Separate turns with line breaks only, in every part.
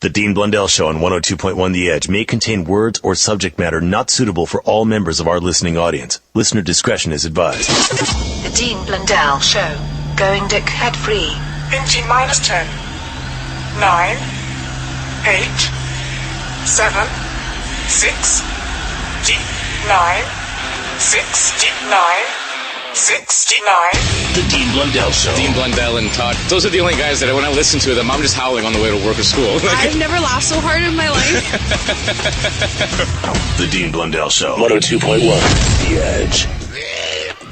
The Dean Blundell Show on 102.1 The Edge may contain words or subject matter not suitable for all members of our listening audience. Listener discretion is advised.
The Dean Blundell Show. Going dick head free.
In T minus 10, 9, 8, 7, 6, D, 9, 6, D, 9, 6, D, 9.
The Dean Blundell Show.
Dean Blundell and Todd. Those are the only guys that when I listen to them, I'm just howling on the way to work or school.
I've never laughed so hard in my life.
The Dean Blundell Show. 102.1 The Edge.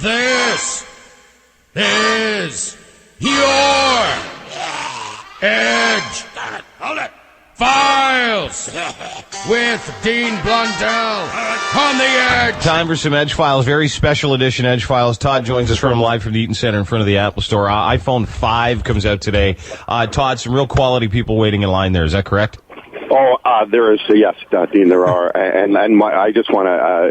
This is your Edge. Hold it. Files with Dean Blundell on the Edge.
Time for some Edge Files, very special edition Edge Files. Todd joins us from live from the Eaton Center in front of the Apple Store. iPhone 5 comes out today. Todd, some real quality people waiting in line there. Is that correct?
There is, yes, Dean, there are. And I just want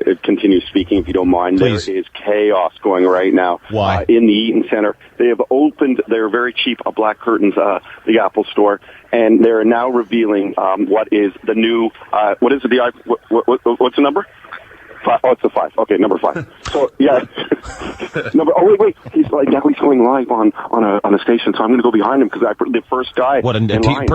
to continue speaking, if you don't mind.
Please.
There is chaos going right now.
Why?
In the Eaton Center. They have opened, they're very cheap, black curtains, the Apple Store, and they're now revealing what is the new, what is it, what's the number? 5. Oh, it's a 5. Okay, number 5. So, yeah. Wait. He's going live on a station, so I'm going to go behind him because the first guy.
What,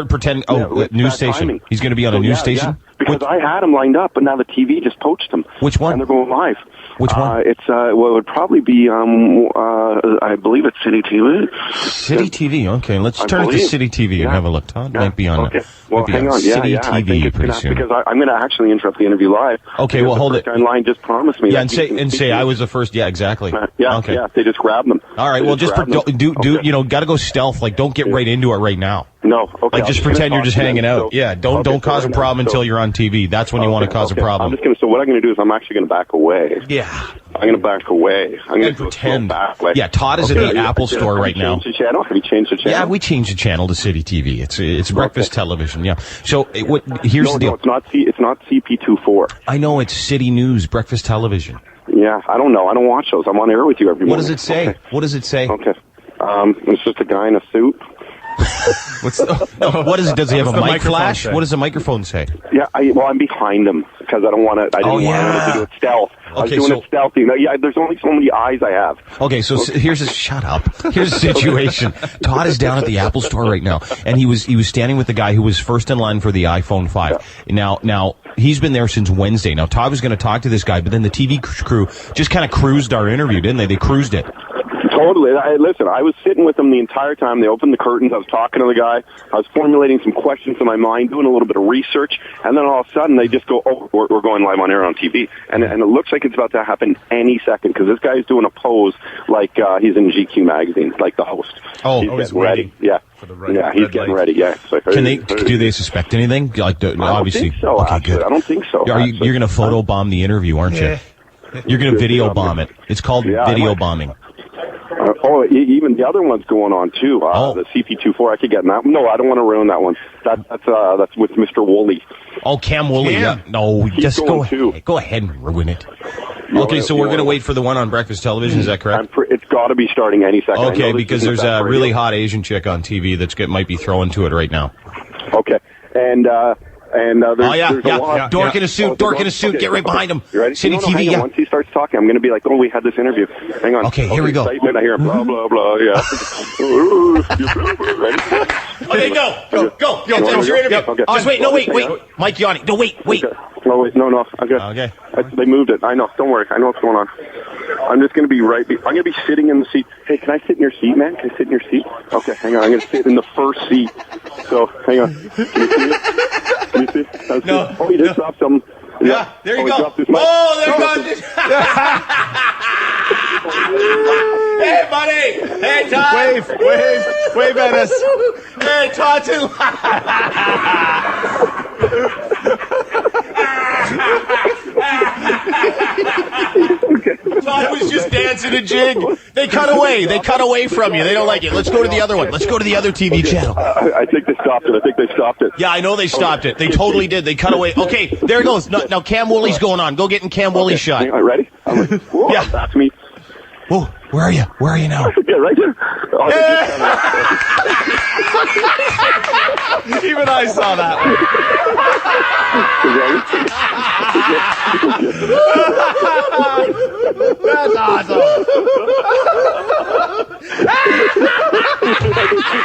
pretend? News station.
Timing.
He's going to be on a news station?
Yeah. Because I had him lined up, but now the TV just poached him.
Which one?
And they're going live.
Which one?
It would probably be, I believe it's City TV.
City TV, okay. Let's turn it to City TV and have a look. Todd might be on
it. Well, hang on.
City TV pretty soon.
Because I'm going to actually interrupt the interview live.
Okay, well, hold it.
The line just promised me.
Yeah, and say I was the first. Yeah, exactly. Okay.
Yeah, they just grabbed them.
All right, well, got to go stealth. Like, don't get right into it right now.
No, okay.
Like, just pretend you're just hanging out. Yeah, don't cause a problem until you're on TV. That's when you want to cause a problem.
So what I'm going to do is I'm actually going to back away.
Yeah.
I'm going to back away. I'm going to
pretend.
Back.
Yeah, Todd is at the Apple Store right now.
Have you changed the channel?
Yeah, we changed the channel to City TV. It's breakfast television. Yeah. So here's the deal.
No, it's not CP24.
I know, it's City News, breakfast television.
Yeah, I don't know. I don't watch those. I'm on air with you every morning.
What does it say?
Okay.
What does it say?
Okay. It's just a guy in a suit.
What is it? Does he have a mic flash? What does the microphone say?
Yeah, I'm behind him because I don't want to. I didn't want to do it stealth. I was doing it stealthy. Yeah, there's only so many eyes I have.
Okay, so shut up. Here's the situation. Todd is down at the Apple Store right now, and he was standing with the guy who was first in line for the iPhone 5. Yeah. Now he's been there since Wednesday. Now Todd was going to talk to this guy, but then the TV crew just kind of cruised our interview, didn't they? They cruised it.
Totally. Listen, I was sitting with them the entire time. They opened the curtains. I was talking to the guy. I was formulating some questions in my mind, doing a little bit of research, and then all of a sudden they just go, "Oh, we're going live on air on TV," and it looks like it's about to happen any second because this guy's doing a pose like he's in GQ magazine, like the host.
Oh,
he's getting ready. Yeah. He's getting ready. Yeah. So
do they suspect anything? Like, obviously,
I don't think so.
Okay, good.
I don't think so.
You're going to photo bomb the interview, aren't you? You're going to video bomb it. It's called video bombing.
Even the other one's going on too. The CP24. I could get in that. No, I don't want to ruin that one. That's with Mr. Woolley.
Oh, Cam Woolley. Yeah. No, just go ahead and ruin it. Okay, so we're going to wait for the one on breakfast television. Is that correct?
It's got to be starting any second.
Okay, because there's a really hot Asian chick on TV might be throwing to it right now.
Okay, and there's a lot.
Dork in a suit. Get right behind him.
You ready?
City TV. Yeah.
Once he starts talking, I'm going to be like, "Oh, we had this interview." Hang on.
Okay, here we go.
Excitement. I hear blah blah blah. Yeah. Ready?
Okay, go. That's your interview.
Okay.
Just wait. No, wait. Mike Yanni. No, wait.
Okay. No. Okay. They moved it. I know. Don't worry. I know what's going on. I'm just going to be I'm going to be sitting in the seat. Hey, can I sit in your seat, man? Can I sit in your seat? Okay, hang on. I'm going to sit in the first seat. So, hang on. Can you see it?
No.
Oh, he just dropped something.
Yeah, there you go.
Oh, there
goes. Hey, buddy. Hey, Todd.
Wave at us.
Hey, Todd. Todd was just dancing a jig. They cut away from you. They don't like it. Let's go to the other one. Let's go to the other TV channel.
I think they stopped it.
Yeah, I know they stopped it. They totally did. They cut away. Okay, there it goes. Now Cam Woolley's going on. Go get in Cam Woolley's shot.
Ready? Yeah. That's me.
Whoa. Where are you? Where are you now?
Yeah, right there. Oh,
Even I saw that one.
That's awesome.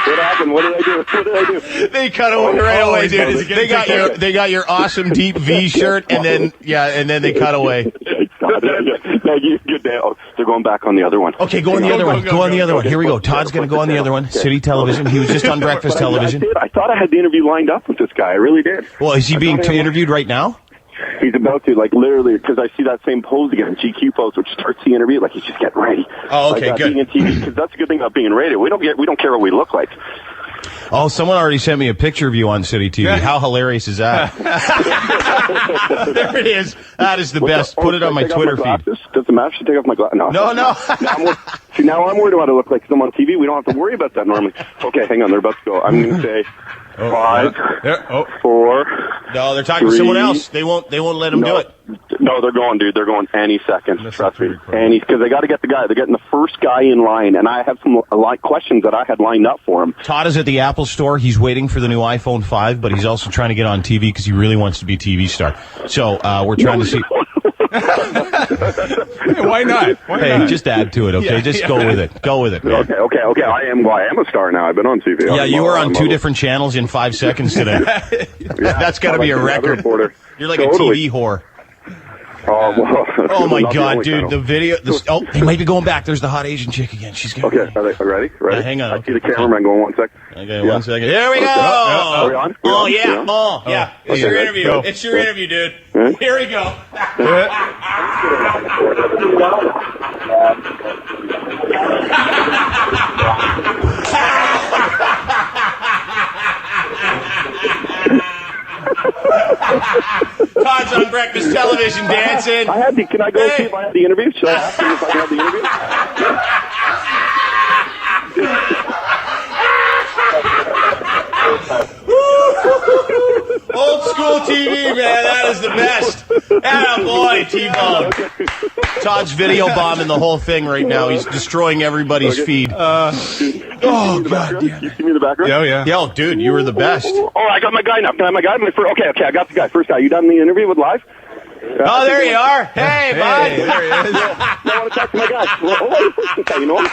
What happened? What did I do?
They cut away right away, dude. They got your awesome deep V shirt, and then they cut away.
No, good day. Oh, they're going back on the other one.
Okay, go on the other one. Go on the other one. Here we go. Todd's going to go on the other one. City Television. He was just on breakfast television.
I thought I had the interview lined up with this guy. I really did.
Well, is he being interviewed right now?
He's about to, like, literally, because I see that same pose again, GQ pose, which starts the interview, like he's just getting ready.
Oh, okay,
like,
good.
Being in TV, because that's a good thing about being in radio. We don't care what we look like.
Oh, someone already sent me a picture of you on City TV. How hilarious is that? There it is. That is the best. Put it on my Twitter feed.
Does it matter to take off my glasses? No.
No.
Now I'm worried about it look like because I'm on TV. We don't have to worry about that normally. Okay, hang on. They're about to go. I'm going to say 5, 4.
No, they're talking to someone else. They won't let them do it.
No, they're going, dude. They're going any second. Trust me. Because they got to get the guy. They're getting the first guy in line, and I have some questions that I had lined up for him.
Todd is at the Apple store. He's waiting for the new iPhone 5, but he's also trying to get on TV because he really wants to be a TV star. So we're trying to see.
Hey, why not?
Just add to it, okay? Just go with it. Go with it, man.
Okay. I am a star now. I've been on TV.
Yeah, you were on 2 different channels in 5 seconds today. That's got to be a record. You're like a TV whore. Oh my God, dude! The video. They might be going back. There's the hot Asian chick again. She's going.
Okay, are they ready?
Yeah, hang on.
I see the cameraman going 1 second.
Okay, 1 second. Here we go.
Are we on?
Oh yeah. Oh yeah. It's your interview.
Go.
It's your interview, dude. Here we go. Todd's on breakfast television dancing.
Can I go see if I had the interview? Should I ask him if I had the interview?
Old school TV, man. That is the best. Boy, T-Bone. Todd's video bombing the whole thing right now. He's destroying everybody's feed. God damn it.
You see me in the background?
Yeah.
Yo, dude, you were the best.
Oh, I got my guy now. Can I have my guy? Okay, I got the guy. First guy. You done the interview with Live?
Oh, there you are. Hey, bud.
There he is.
I want to talk to my guy. Okay, you know what?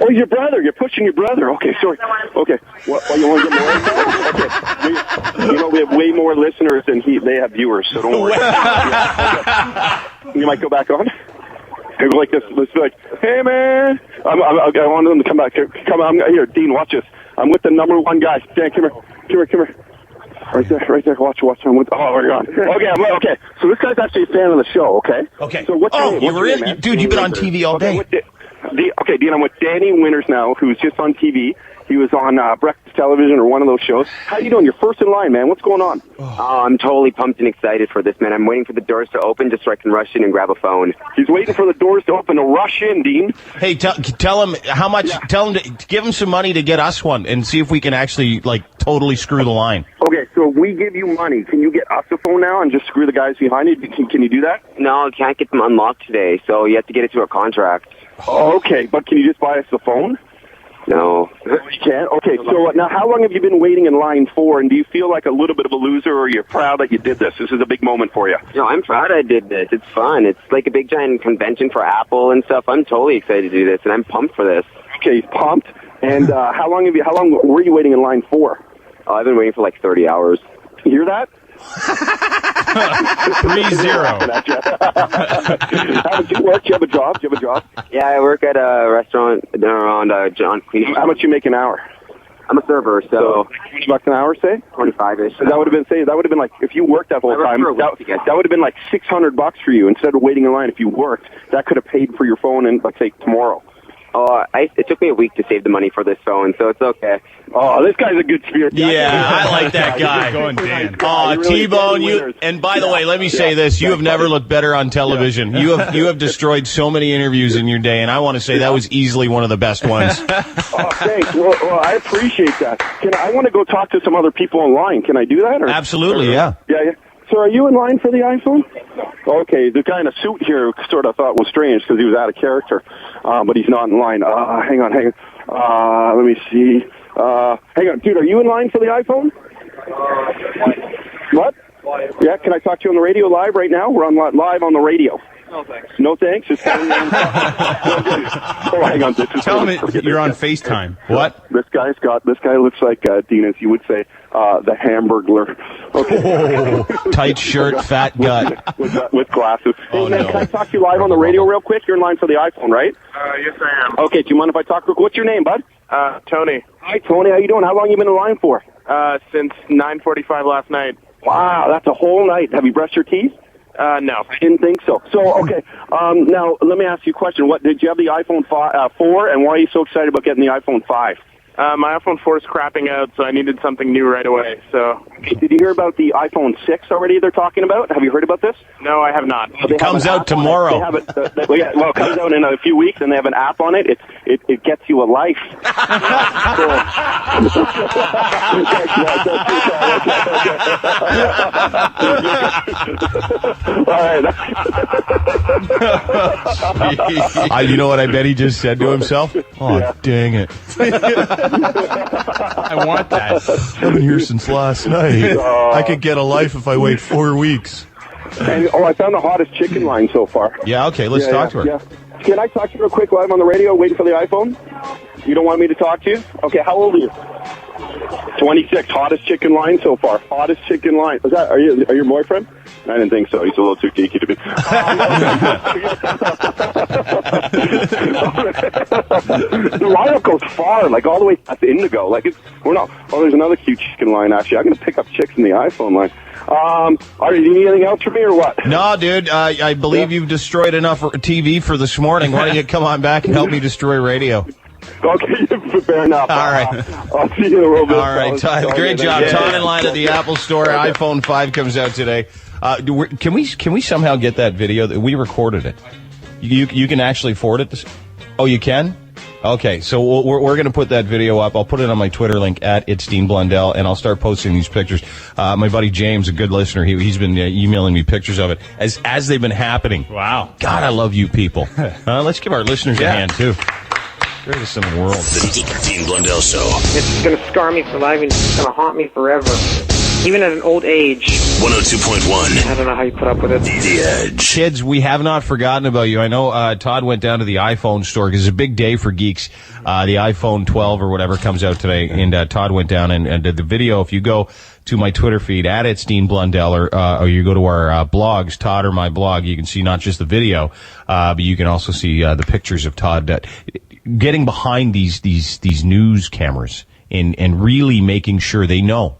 Oh, your brother. You're pushing your brother. Okay, sorry. Okay. What, you want to get more info? Okay. You know, we have way more listeners than they have viewers, so don't worry. You might go back on. Go like this. Let's be like, hey, man. I wanted them to come back. Come on. Here, Dean, watch this. I'm with the #1 guy. Dan, come here. Right there. Watch. I'm with. Oh, we're gone. Okay. So this guy's actually a fan of the show. Okay.
So what's your name? You were in, dude. You've been on TV all day.
Dean, I'm with Danny Winters now, who's just on TV. He was on breakfast television or one of those shows. How you doing? You're first in line, man. What's going on?
Oh, I'm totally pumped and excited for this, man. I'm waiting for the doors to open just so I can rush in and grab a phone.
He's waiting for the doors to open to rush in, Dean.
Hey, tell him how much. Yeah. Tell him to give him some money to get us one and see if we can actually totally screw the line.
Okay, so if we give you money, can you get us a phone now and just screw the guys behind you? Can you do that?
No, I can't get them unlocked today, so you have to get it through a contract.
Okay, but can you just buy us the phone?
No.
You can't? Okay, so now how long have you been waiting in line for, and do you feel like a little bit of a loser, or you're proud that you did this? This is a big moment for you.
No, I'm proud I did this. It's fun. It's like a big giant convention for Apple and stuff. I'm totally excited to do this, and I'm pumped for this.
Okay, pumped. And how long were you waiting in line for?
Oh, I've been waiting for like 30 hours.
You hear that?
3-0.
How did you work? Do you have a job?
Yeah, I work at a restaurant around John Cleaning.
How much you make an hour?
I'm a server, so
$20 an hour, say?
25-ish.
So that would have been like, if you worked that whole time, that would have been like $600 for you instead of waiting in line. If you worked, that could have paid for your phone and say tomorrow.
Oh, it took me a week to save the money for this phone, so it's okay.
Oh, this guy's a good spirit.
Yeah, I like that guy.
Going Dan.
Oh, really T-Bone, you. And by the way, let me say this: you have never looked better on television. You have destroyed so many interviews in your day, and I want to say that was easily one of the best ones.
Oh, thanks. Well, I appreciate that. I want to go talk to some other people online. Can I do that?
Absolutely, yeah.
Yeah. Sir, are you in line for the iPhone? Okay, the guy in a suit here sort of thought was strange because he was out of character, but he's not in line. Hang on. Let me see. Hang on, dude, are you in line for the iPhone? What? Yeah, can I talk to you on the radio live right now? We're on live on the radio.
No thanks.
No thanks? Just tell me. Oh, hang on.
Tell him you're on FaceTime. What?
This guy looks like, Dean, as you would say, the Hamburglar. Okay.
Oh, tight shirt, fat gut.
With glasses.
Oh,
hey, man,
no.
can I talk to you live on the radio real quick? You're in line for the iPhone, right?
Yes, I am.
Okay, do you mind if I talk real quick? What's your name, bud?
Tony.
Hi, Tony. How you doing? How long you been in line for?
Since 9:45 last night.
Wow, that's a whole night. Have you brushed your teeth?
No.
I didn't think so. So, okay. Now, let me ask you a question. What did you have the iPhone 4, and why are you so excited about getting the iPhone 5?
My iPhone 4 is crapping out, so I needed something new right away. So,
did you hear about the iPhone 6 already they're talking about? Have you heard about this?
no, I have not.
It comes out tomorrow.
They have it, it comes out in a few weeks, and they have an app on it. It gets you a life.
All right. You know what I bet he just said to himself? Oh, dang it.
I want that.
I've been here since last night. I could get a life if I wait 4 weeks.
And, I found the hottest chicken line so far.
Yeah, okay, let's talk to her.
Yeah. Can I talk to you real quick live on the radio, waiting for the iPhone? You don't want me to talk to you? Okay, how old are you? 26. Hottest chicken line so far. Hottest chicken line. Are you your boyfriend? I didn't think so. He's a little too geeky to be. The lineup goes far, like all the way past Indigo. We're not. Oh, there's another cute chicken line. Actually, I'm going to pick up chicks in the iPhone line. Do you need anything else from me or what?
No, dude. I believe you've destroyed enough TV for this morning. Why don't you come on back and help me destroy radio?
Okay, fair enough.
All right.
I'll see you in a little bit.
All right, Todd. Great job. Todd in line at the Apple Store. iPhone 5 comes out today. Can we somehow get that video? We recorded it. You can actually forward it. Oh, you can? Okay, so we're going to put that video up. I'll put it on my Twitter link at It's Dean Blundell, and I'll start posting these pictures. My buddy James, a good listener, he's been emailing me pictures of it as they've been happening.
Wow.
God, I love you people. Let's give our listeners a hand, too. Greatest in the world.
The Dean Blundell Show.
It's going to scar me for life, and it's going to haunt me forever. Even at an old age.
102.1.
I don't know how you put up with it.
The Edge.
Kids, we have not forgotten about you. I know Todd went down to the iPhone store because it's a big day for geeks. The iPhone 12 or whatever comes out today, and Todd went down and did the video. If you go to my Twitter feed at It's Dean Blundell, or you go to our blogs, Todd or my blog, you can see not just the video, but you can also see the pictures of Todd getting behind these news cameras and really making sure they know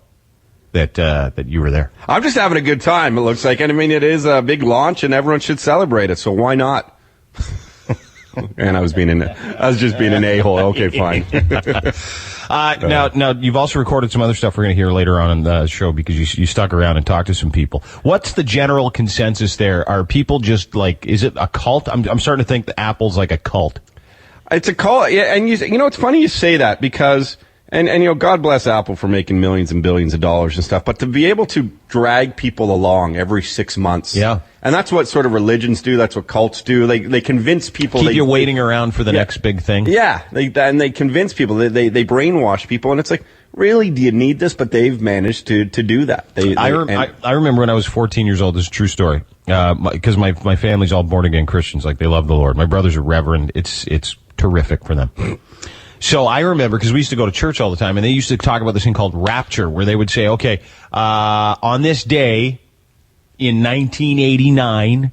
that you were there.
I'm just having a good time, it looks like. And I mean, it is a big launch, and everyone should celebrate it, so why not? And I was just being an a-hole. Okay, fine.
Now, you've also recorded some other stuff we're going to hear later on in the show because you stuck around and talked to some people. What's the general consensus there? Are people just is it a cult? I'm starting to think that Apple's like a cult.
It's a cult, yeah, and you know, it's funny you say that because... And you know, God bless Apple for making millions and billions of dollars and stuff, but to be able to drag people along every 6 months.
Yeah.
And that's what sort of religions do, that's what cults do. They convince people.
Keep you waiting around for the next big thing.
Yeah. They convince people, they brainwash people, and it's like, really, do you need this? But they've managed to do that.
I remember when I was 14 years old, this is a true story, because my family's all born again Christians, like they love the Lord. My brother's a reverend. It's terrific for them. So I remember, because we used to go to church all the time, and they used to talk about this thing called rapture, where they would say, okay, on this day in 1989,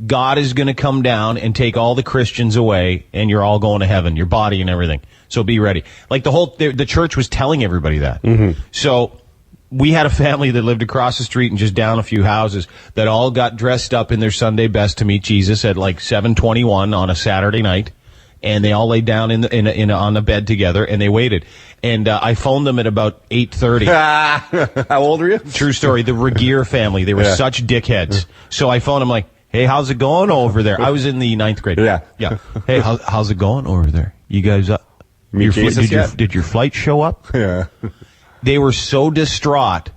God is going to come down and take all the Christians away, and you're all going to heaven, your body and everything. So be ready. Like the church was telling everybody that. Mm-hmm. So we had a family that lived across the street and just down a few houses that all got dressed up in their Sunday best to meet Jesus at like 7:21 on a Saturday night. And they all laid down on the bed together, and they waited. And I phoned them at about 8:30.
How old are you?
True story. The Regier family. They were such dickheads. So I phoned them like, "Hey, how's it going over there?" I was in the 9th grade.
Yeah.
Hey, how's it going over there? You guys
did your
flight show up?
Yeah.
They were so distraught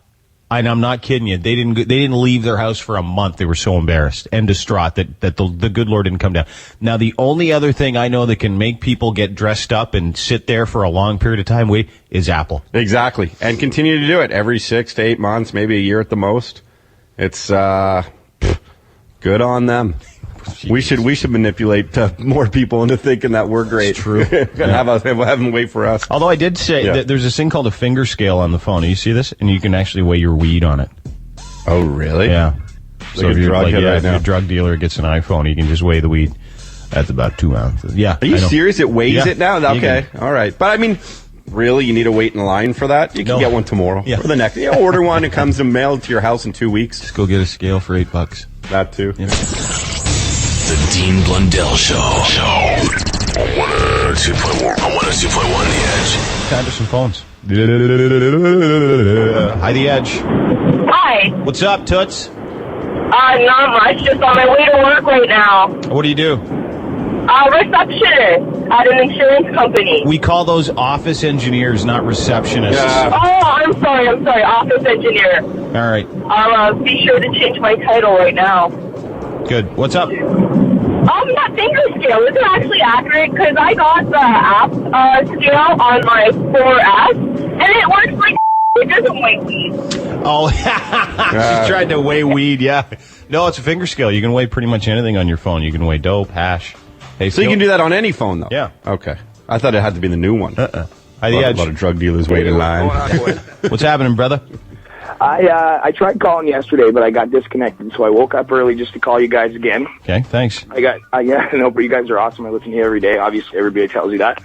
And I'm not kidding you. They didn't leave their house for a month. They were so embarrassed and distraught that the good Lord didn't come down. Now, the only other thing I know that can make people get dressed up and sit there for a long period of time is Apple.
Exactly. And continue to do it every 6 to 8 months, maybe a year at the most. It's good on them. We should manipulate more people into thinking that we're great.
It's true.
Have them wait for us.
Although I did say that there's this thing called a finger scale on the phone. You see this? And you can actually weigh your weed on it.
Oh, really?
Yeah.
So if you're if
a drug dealer gets an iPhone, you can just weigh the weed. That's about 2 ounces. Yeah.
Are you serious? It weighs it now? Okay. All right. But I mean, really, you need to wait in line for that? You can get one tomorrow.
Yeah.
Or the next. You order one. It comes and mailed to your house in 2 weeks.
Just go get a scale for $8.
That too.
Yeah.
The Dean Blundell Show. 102.1 The Edge.
Time for some phones. Hi, The Edge.
Hi.
What's up, Toots?
Not much. Just on my way to work right now.
What do you do?
Receptionist at an insurance company.
We call those office engineers, not receptionists.
Oh, I'm sorry. Office engineer.
All right.
I'll be sure to change my title right now.
Good. What's up?
That finger scale, is it actually accurate? Because I got the app scale on my 4S, and it works like it doesn't weigh weed.
Oh, she's trying to weigh weed, yeah. No, it's a finger scale. You can weigh pretty much anything on your phone. You can weigh dope, hash. Hey,
so you can do that on any phone, though?
Yeah.
Okay. I thought it had to be the new one.
Hi, The Edge.
A lot of drug dealers wait in line.
What's happening, brother?
I tried calling yesterday, but I got disconnected, so I woke up early just to call you guys again.
Okay, thanks.
But you guys are awesome. I listen to you every day. Obviously, everybody tells you that.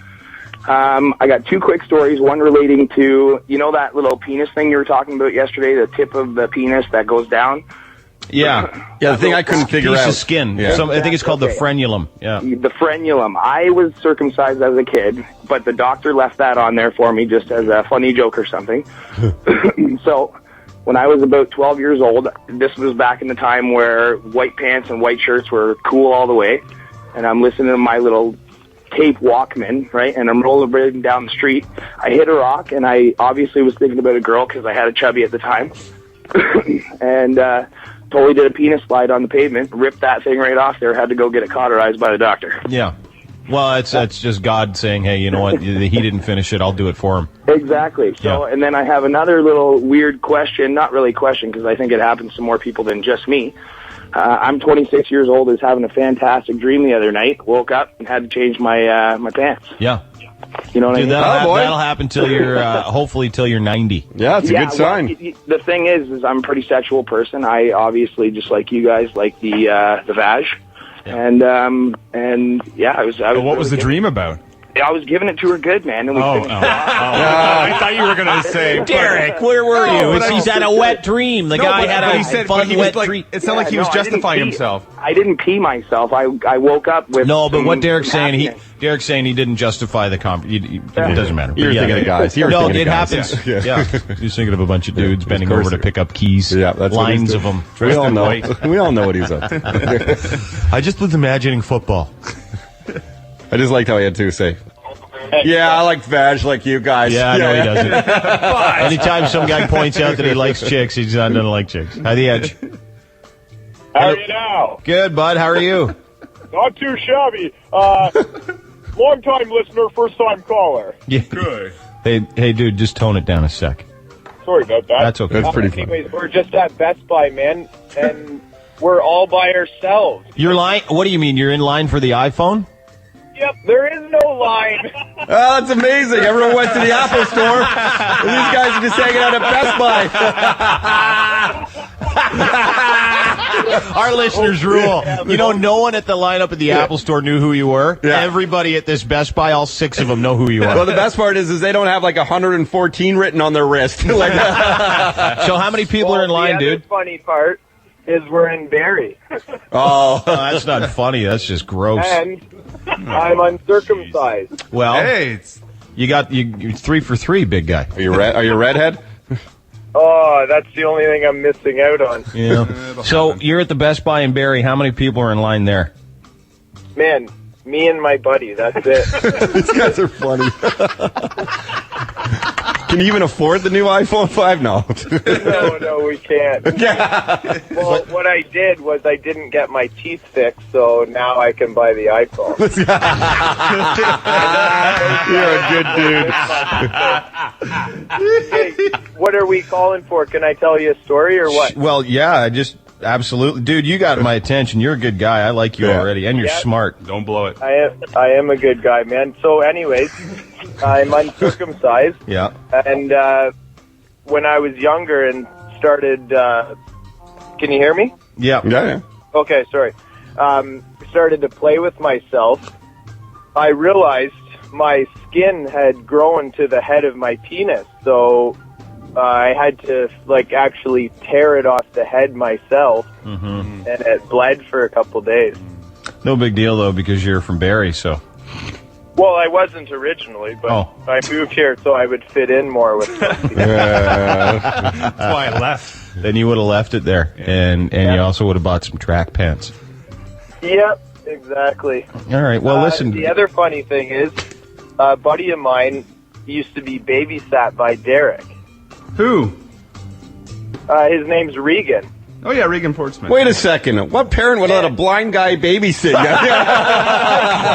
I got 2 quick stories, one relating to, that little penis thing you were talking about yesterday, the tip of the penis that goes down?
Yeah.
The thing I couldn't figure out.
Piece of skin. Yeah. I think it's called the frenulum. Yeah.
The frenulum. I was circumcised as a kid, but the doctor left that on there for me just as a funny joke or something. So when I was about 12 years old, this was back in the time where white pants and white shirts were cool all the way, and I'm listening to my little tape Walkman, right, and I'm rollerblading down the street. I hit a rock, and I obviously was thinking about a girl because I had a chubby at the time, and totally did a penis slide on the pavement, ripped that thing right off there, had to go get it cauterized by the doctor.
Yeah. Well, that's just God saying, hey, you know what, he didn't finish it, I'll do it for him.
Exactly. So, And then I have another little weird question, not really question, because I think it happens to more people than just me. I'm 26 years old, was having a fantastic dream the other night, woke up and had to change my my pants.
Yeah.
You know what I mean?
That'll happen till you're, hopefully till you're 90.
Yeah, it's a good sign.
The thing is I'm a pretty sexual person. I obviously, just like you guys, like the vag. Yeah. And I was.
What was the dream about?
I was giving it to her good, man. And we finished.
I thought you were going to say,
Derek, where were you? He's had a wet dream. The guy had a fun wet dream.
It sounded like he was justifying himself.
I didn't pee myself. I woke up with.
No, but what Derek's saying, he didn't justify the it doesn't matter.
You're thinking of guys.
No, it happens. Yeah. He's thinking of a bunch of dudes bending over to pick up keys.
Yeah, that's
lines of them.
We all know. We all know what he's up to.
I just was imagining football.
I just liked how he had to say, yeah, I like vag like you guys.
Yeah, no, he doesn't. Anytime some guy points out that he likes chicks, he doesn't like chicks. Hi, The Edge.
How are you now?
Good, bud. How are you?
Not too shabby. Long-time listener, first-time caller.
Yeah. Good. Hey, dude, just tone it down a sec.
Sorry about that.
That's okay.
That's pretty funny.
Anyways, we're just at Best Buy, man, and we're all by ourselves.
You're lying? What do you mean? You're in line for the iPhone?
Yep, there is no line.
Oh, that's amazing. Everyone went to the Apple store, and these guys are just hanging out at
Best Buy. Our listeners rule. No one at the lineup at the Apple store knew who you were. Yeah. Everybody at this Best Buy, all 6 of them know who you are.
Well, the best part is they don't have like 114 written on their wrist.
So how many people are in line, dude?
The funny part is we're in Barrie.
Oh, that's not funny. That's just gross.
And I'm uncircumcised.
Well, hey, you're 3 for 3, big guy.
Are you a redhead?
Oh, that's the only thing I'm missing out on.
Yeah. So you're at the Best Buy in Barrie. How many people are in line there?
Man, me and my buddy. That's it.
These guys are funny. Can you even afford the new iPhone 5? No.
No, we can't. Well, what I did was I didn't get my teeth fixed, so now I can buy the iPhone.
You're a good dude.
Hey, what are we calling for? Can I tell you a story or what?
Well, yeah, absolutely. Dude, you got my attention. You're a good guy. I like you already, and you're smart.
Don't blow it.
I am a good guy, man. So anyways, I'm uncircumcised.
Yeah.
And when I was younger and started, can you hear me?
Yeah.
Yeah.
Okay, sorry. Started to play with myself. I realized my skin had grown to the head of my penis, so I had to actually tear it off the head myself, and it bled for a couple days.
No big deal though, because you're from Barrie, so.
Well, I wasn't originally, but I moved here so I would fit in more with people.
That's why I left.
Then you would have left it there, and you also would have bought some track pants.
Yep, exactly.
All right. Well, listen.
The other funny thing is, a buddy of mine used to be babysat by Derek.
Who?
His name's Regan.
Oh, yeah, Regan Portsmouth.
Wait a second. What parent would let a blind guy babysit?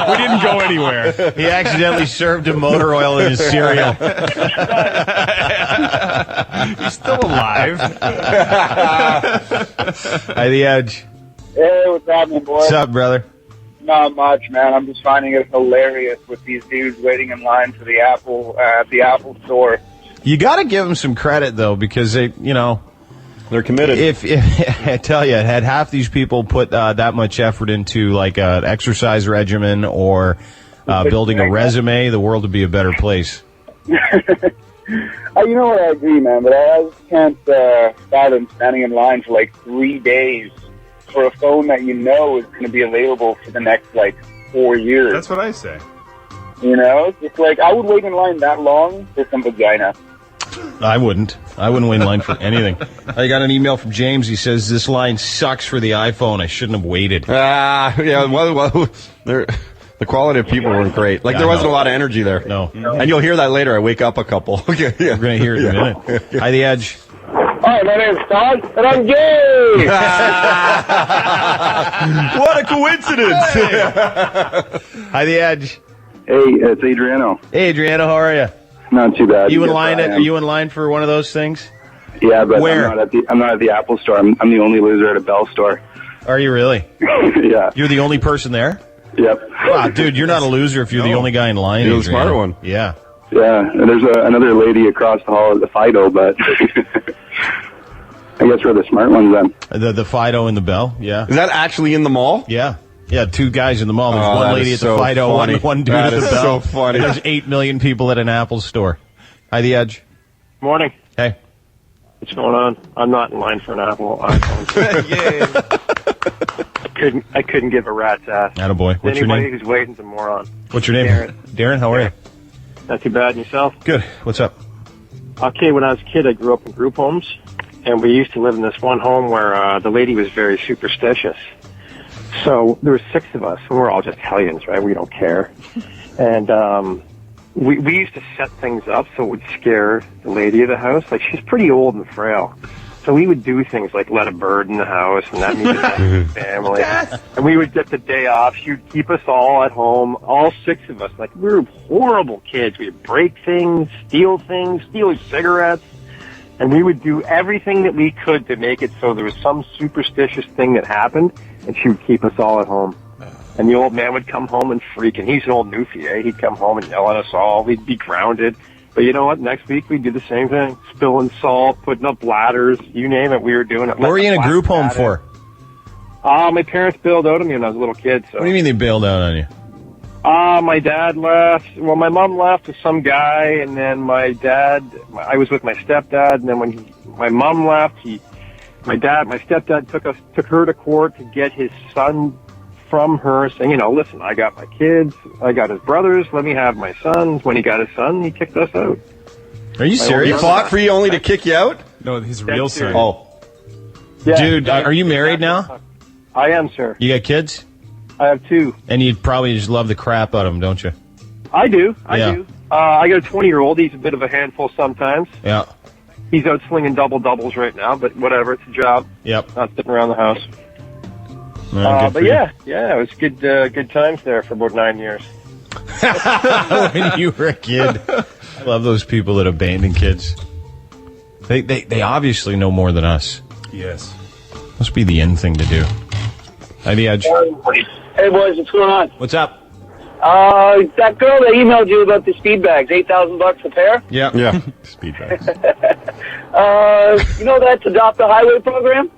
We didn't go anywhere.
He accidentally served him motor oil in his cereal.
He's still alive.
Hi, The Edge.
Hey, what's happening, boy?
What's up, brother?
Not much, man. I'm just finding it hilarious with these dudes waiting in line for the Apple at the Apple store.
You got to give them some credit though, because they're
committed.
If I tell you, had half these people put that much effort into like an exercise regimen or building a resume, the world would be a better place.
You know what, I agree, man, but I just can't fathom standing in line for like 3 days for a phone that you know is going to be available for the next 4 years.
That's what I say.
You know, it's like I would wait in line that long for some vagina.
I wouldn't wait in line for anything. I got an email from James. He says, this line sucks for the iPhone. I shouldn't have waited.
Yeah, well, the quality of people weren't great. There wasn't a lot of energy there.
No.
And you'll hear that later. I wake up a couple.
We're going to hear it in a minute. Hi, The Edge.
Hi, my name's Todd, and I'm gay!
What a coincidence!
Hi, The Edge.
Hey, it's Adriano.
Hey, Adriano, how are you?
Not too bad.
Are you in line for one of those things?
Yeah, but
where?
I'm not at the Apple store. I'm the only loser at a Bell store.
Are you really?
Yeah.
You're the only person there?
Yep.
Wow, dude, you're not a loser if you're the only guy in line.
You're the smart one.
Yeah.
Yeah, and there's another lady across the hall at the Fido, but I guess we're the smart ones then.
The Fido and the Bell, yeah.
Is that actually in the mall?
Yeah. Yeah, 2 guys in the mall. There's one lady at the Fido, one dude at the Bell.
So funny.
And there's 8 million people at an Apple store. Hi, The Edge.
Morning.
Hey.
What's going on? I'm not in line for an Apple iPhone. I couldn't give a rat's ass.
Attaboy. What's your
Anybody
name?
who's waiting's a moron.
What's your name? Darren, how are you?
Not too bad. And yourself?
Good. What's up?
Okay, when I was a kid, I grew up in group homes, and we used to live in this one home where the lady was very superstitious. So there were 6 of us, and we're all just hellions, right? We don't care. And we used to set things up so it would scare the lady of the house. She's pretty old and frail. So we would do things like let a bird in the house, and that means the family. And we would get the day off. She would keep us all at home, all 6 of us. We were horrible kids. We would break things, steal cigarettes. And we would do everything that we could to make it so there was some superstitious thing that happened, and she would keep us all at home. And the old man would come home and freak, and he's an old newfie, eh? He'd come home and yell at us all. We'd be grounded. But you know what? Next week we'd do the same thing. Spilling salt, putting up ladders, you name it, we were doing it.
What were you in a group home for?
My parents bailed out on me when I was a little kid. So.
What do you mean they bailed out on you?
My dad left. Well, my mom left with some guy, and then I was with my stepdad, and then when my mom left, my stepdad took her to court to get his son from her, saying, listen, I got my kids, I got his brothers, let me have my sons. When he got his son, he kicked us out.
Are you serious?
He fought for you only to kick you out?
No, his real son.
Oh.
Yeah,
dude, are you married now?
I am, sir.
You got kids?
I have 2.
And you'd probably just love the crap out of them, don't you?
I do. I got a 20-year-old. He's a bit of a handful sometimes.
Yeah.
He's out slinging double-doubles right now, but whatever. It's a job.
Yep.
Not sitting around the house.
Good for
But yeah, it was good times there for about 9 years.
When you were a kid. I love those people that abandon kids. They obviously know more than us.
Yes.
Must be the end thing to do. Hi, The Edge.
Hey, boys, what's going on?
What's up?
That girl that emailed you about the speed bags, $8,000 a pair?
Yeah.
Yeah. Speed bags.
You know that's Adopt a Highway program?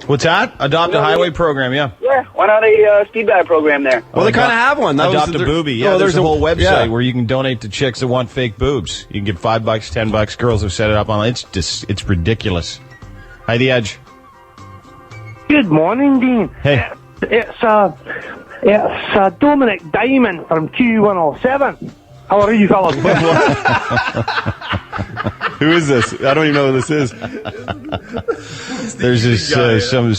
What's that? Adopt a Highway program, yeah.
Yeah, why not a speed bag program there?
Well, they kind of have one.
Adopt a Boobie. Yeah, there's a whole website where you can donate to chicks that want fake boobs. You can give $5, $10. Girls have set it up online. It's ridiculous. Hi, The Edge.
Good morning, Dean.
Hey.
It's Dominic Diamond from Q107. How are you fellas?
Who is this? I don't even know who this is.
There's this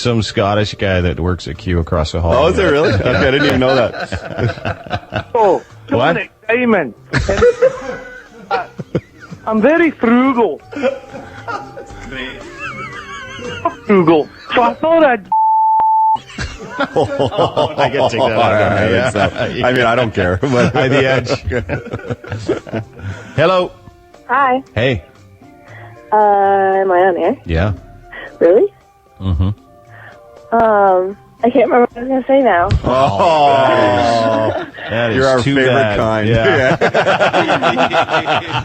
some Scottish guy that works at Q across the hall.
Oh, is there really? Okay, I didn't even know that.
Oh, Dominic Diamond. I'm very frugal. Frugal. So I thought I'd...
I can take that out.
I mean, I don't care. But
Hi, The Edge. Hello.
Hi.
Hey.
Am I on air?
Yeah.
Really?
Mm-hmm.
I can't remember what I was going to say now.
Oh,
that is
you're our
too
favorite
bad.
kind.
Yeah.